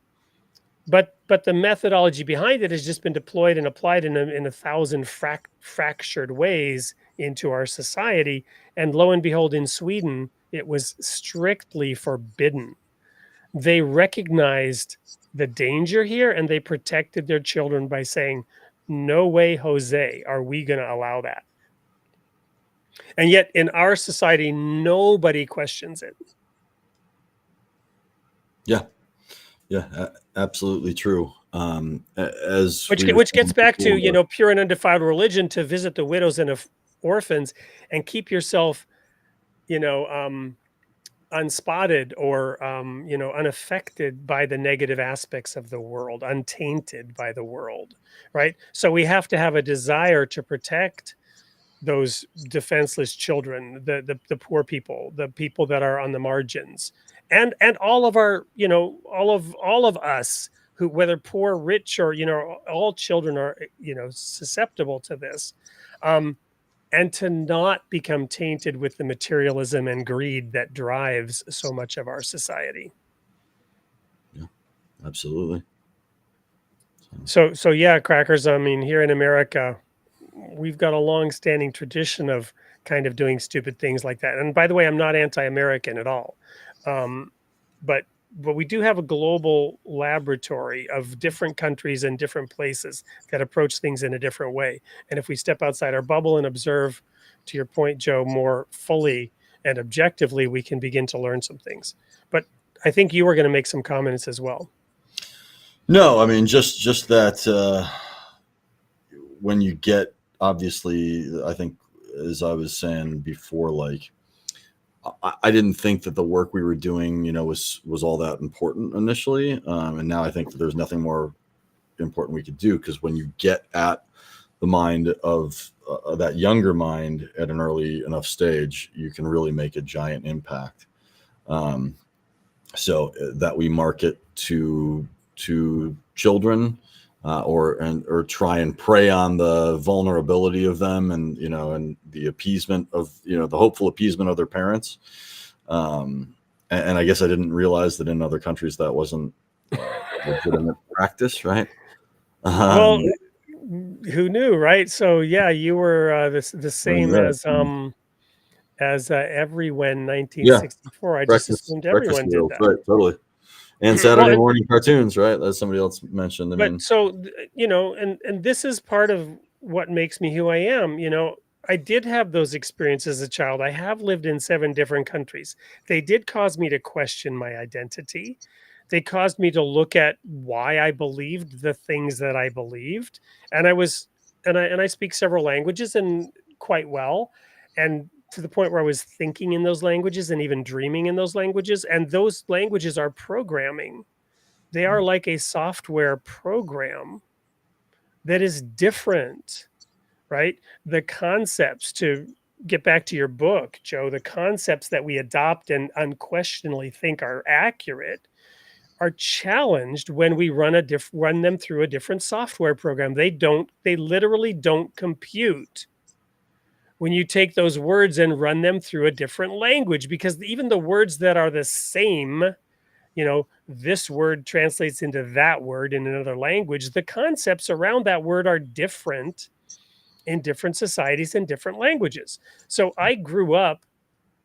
But the methodology behind it has just been deployed and applied in a thousand fractured ways into our society. And lo and behold, in Sweden, it was strictly forbidden. They recognized the danger here and they protected their children by saying, no way, Jose, are we going to allow that? And yet in our society, nobody questions it. Yeah, absolutely true. Which gets back to, pure and undefiled religion, to visit the widows and orphans and keep yourself, unspotted or, unaffected by the negative aspects of the world, untainted by the world, right? So we have to have a desire to protect those defenseless children, the poor people, the people that are on the margins, and all of our, all of us who, whether poor, rich, or, all children are, susceptible to this, and to not become tainted with the materialism and greed that drives so much of our society. Yeah, absolutely. So yeah, crackers. I mean, here in America, we've got a long-standing tradition of kind of doing stupid things like that. And by the way, I'm not anti-American at all. But we do have a global laboratory of different countries and different places that approach things in a different way. And if we step outside our bubble and observe, to your point, Joe, more fully and objectively, we can begin to learn some things. But I think you were going to make some comments as well. No, I mean, just that when you get, obviously, I think, as I was saying before, like, I didn't think that the work we were doing, was all that important initially. And now I think that there's nothing more important we could do, because when you get at the mind of that younger mind at an early enough stage, you can really make a giant impact. So that we market to children, or try and prey on the vulnerability of them, and and the appeasement of the hopeful appeasement of their parents. And I guess I didn't realize that in other countries that wasn't legitimate practice, right? Well, who knew, right? So yeah, you were the same as everyone 1964. I just assumed everyone did that. Right, totally. And Saturday morning cartoons, right? As somebody else mentioned. I mean, so, and this is part of what makes me who I am. I did have those experiences as a child. I have lived in 7 different countries. They did cause me to question my identity. They caused me to look at why I believed the things that I believed. And I speak several languages, and quite well. And to the point where I was thinking in those languages and even dreaming in those languages. And those languages are programming. They are like a software program that is different, right? The concepts to get back to your book, Joe, the concepts that we adopt and unquestionably think are accurate are challenged when we run them through a different software program. They literally don't compute when you take those words and run them through a different language, because even the words that are the same, this word translates into that word in another language, the concepts around that word are different in different societies and different languages. So I grew up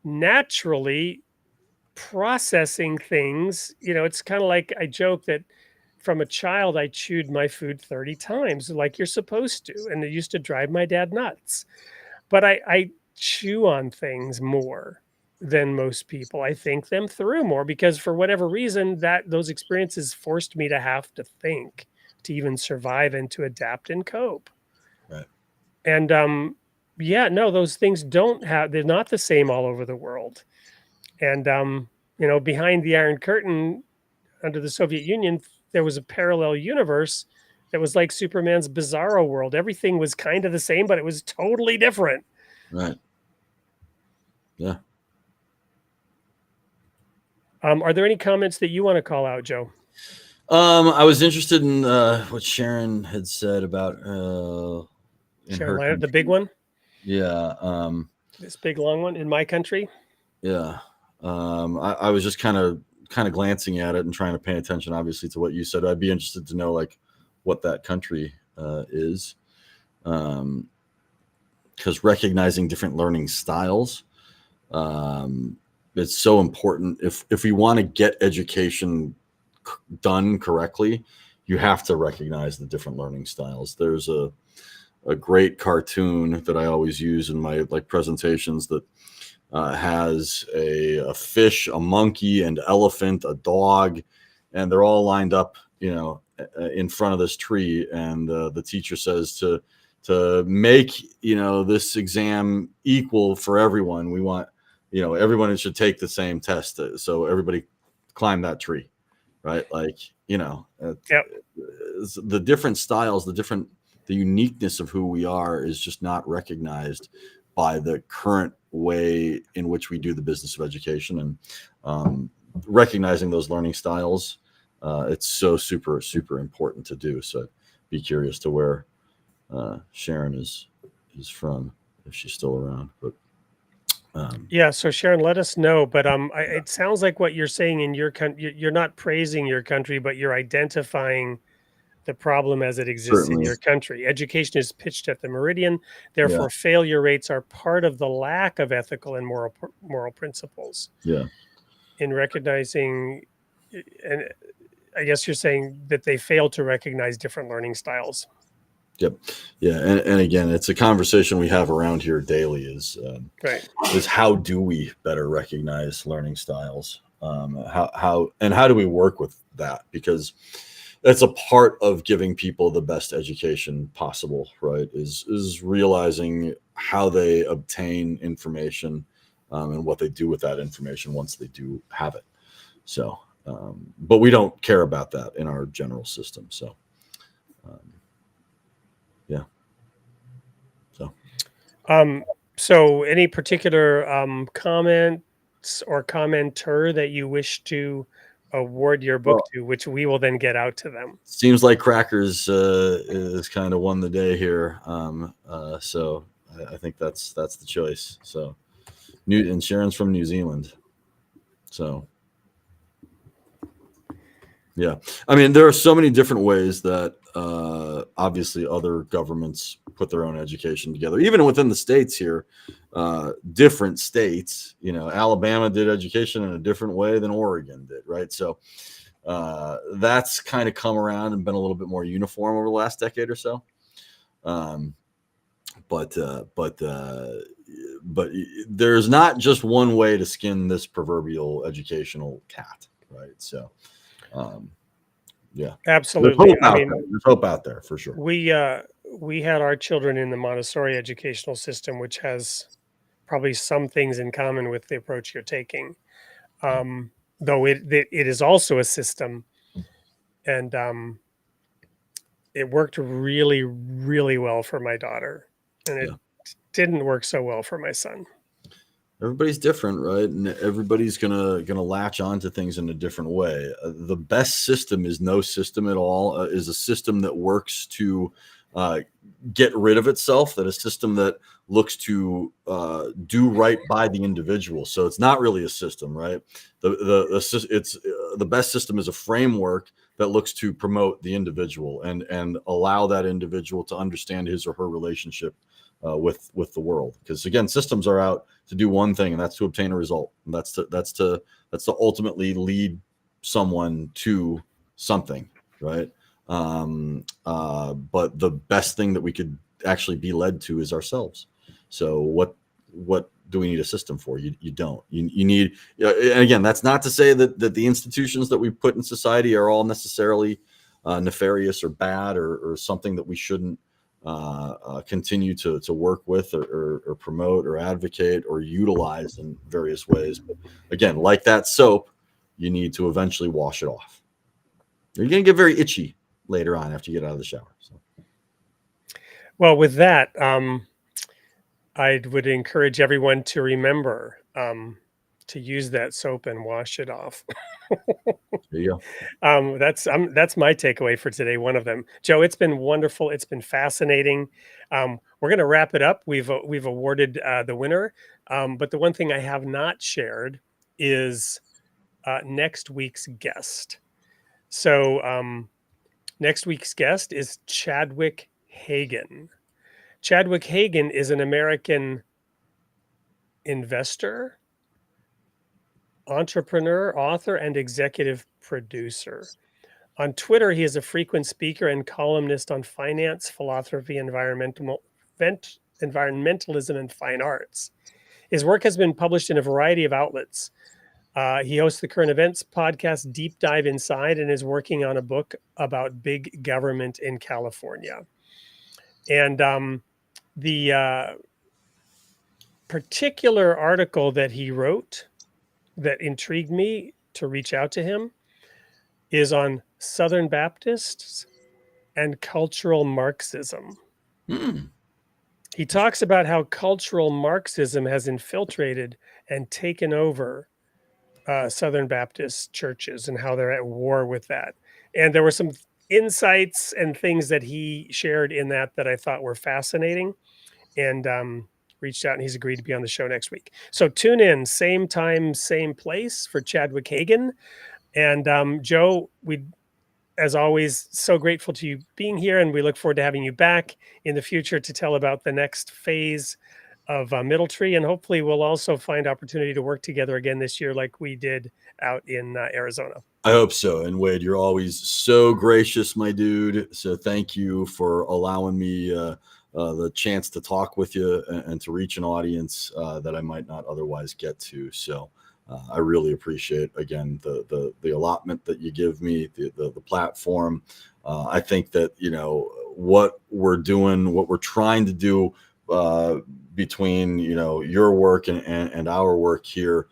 naturally processing things. It's kind of like I joke that from a child, I chewed my food 30 times like you're supposed to. And it used to drive my dad nuts. But I chew on things more than most people. I think them through more because for whatever reason, those experiences forced me to have to think to even survive and to adapt and cope. Right. And yeah, no, those things they're not the same all over the world. And behind the Iron Curtain under the Soviet Union, there was a parallel universe that was like Superman's bizarro world. Everything was kind of the same, but it was totally different. Right. Yeah. Are there any comments that you want to call out, Joe? I was interested in what Sharon had said about Sharon, the big one. Yeah. This big long one in my country. Yeah. I was just kind of glancing at it and trying to pay attention, obviously, to what you said. I'd be interested to know like what that country is, because recognizing different learning styles, it's so important. If we want to get education done correctly, you have to recognize the different learning styles. There's a great cartoon that I always use in my presentations that has a fish, a monkey, an elephant, a dog, and they're all lined up, in front of this tree. And the teacher says to make, this exam equal for everyone, we want, everyone should take the same test. So everybody climb that tree, right? Yep. The different styles, the uniqueness of who we are is just not recognized by the current way in which we do the business of education. And recognizing those learning styles, it's so super, super important to do. So be curious to where Sharon is from, if she's still around. But yeah, so Sharon, let us know. But it sounds like what you're saying in your country, you're not praising your country, but you're identifying the problem as it exists in your country. Education is pitched at the meridian. Therefore, failure rates are part of the lack of ethical and moral principles. Yeah. In recognizing, and I guess you're saying that they fail to recognize different learning styles. Yep. Yeah. And again, it's a conversation we have around here daily is how do we better recognize learning styles? How do we work with that? Because that's a part of giving people the best education possible, right? Is realizing how they obtain information and what they do with that information once they do have it. So, but we don't care about that in our general system. So, yeah. So any particular comments or commenter that you wish to award your book to, which we will then get out to them? Seems like Crackers is kind of won the day here. So I think that's the choice. So and Sharon's from New Zealand. So yeah, I mean, there are so many different ways that obviously other governments put their own education together, even within the states here, different states, Alabama did education in a different way than Oregon did. Right. So that's kind of come around and been a little bit more uniform over the last decade or so. But there's not just one way to skin this proverbial educational cat. Right. So, yeah, absolutely. There's hope out there for sure. We had our children in the Montessori educational system, which has probably some things in common with the approach you're taking. Though it is also a system, and it worked really, really well for my daughter, and didn't work so well for my son. Everybody's different, right? And everybody's gonna latch on to things in a different way. The best system is no system at all. Is a system that works to get rid of itself. That a system that looks to do right by the individual. So it's not really a system, right? The best system is a framework that looks to promote the individual and allow that individual to understand his or her relationship with the world. Because again, systems are out to do one thing, and that's to obtain a result. And that's to ultimately lead someone to something, right? But the best thing that we could actually be led to is ourselves. So what do we need a system for? You don't. You need. And again, that's not to say that the institutions that we put in society are all necessarily nefarious or bad or something that we shouldn't continue to work with or promote or advocate or utilize in various ways. But again, like that soap, you need to eventually wash it off. You're going to get very itchy later on after you get out of the shower. So. Well, with that, I would encourage everyone to remember to use that soap and wash it off. There you go. That's my takeaway for today. One of them, Joe. It's been wonderful. It's been fascinating. We're going to wrap it up. We've awarded the winner, but the one thing I have not shared is next week's guest. So next week's guest is Chadwick Hagan. Chadwick Hagan is an American investor, entrepreneur, author, and executive producer. On Twitter, he is a frequent speaker and columnist on finance, philosophy, environmentalism, and fine arts. His work has been published in a variety of outlets. He hosts the current events podcast Deep Dive Inside and is working on a book about big government in California. And the particular article that he wrote that intrigued me to reach out to him is on Southern Baptists and cultural Marxism. He talks about how cultural Marxism has infiltrated and taken over Southern Baptist churches and how they're at war with that. And there were some insights and things that he shared in that I thought were fascinating, and reached out, and he's agreed to be on the show next week. So tune in, same time, same place for Chadwick Hagan. And Joe, we, as always, so grateful to you being here, and we look forward to having you back in the future to tell about the next phase of Middle Tree, and hopefully we'll also find opportunity to work together again this year like we did out in Arizona. I hope so. And Wade, you're always so gracious, my dude. So thank you for allowing me the chance to talk with you and to reach an audience that I might not otherwise get to. So I really appreciate, again, the allotment that you give me, the platform. I think that, what we're doing, what we're trying to do between, your work and our work here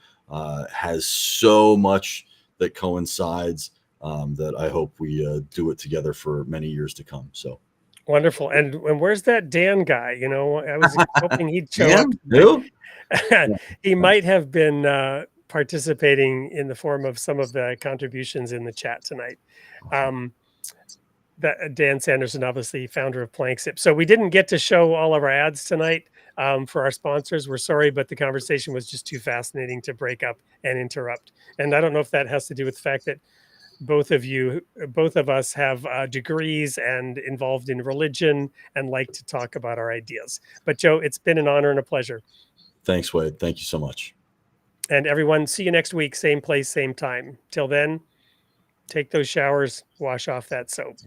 has so much that coincides that I hope we do it together for many years to come. So wonderful. And where's that Dan guy? I was hoping he'd show up. Who? He might have been participating in the form of some of the contributions in the chat tonight. That Dan Sanderson, obviously founder of Planksip. So we didn't get to show all of our ads tonight for our sponsors. We're sorry, but the conversation was just too fascinating to break up and interrupt. And I don't know if that has to do with the fact that both of us have degrees and involved in religion and like to talk about our ideas. But Joe, it's been an honor and a pleasure. Thanks, Wade. Thank you so much. And everyone, see you next week, same place, same time. Till then, take those showers, wash off that soap.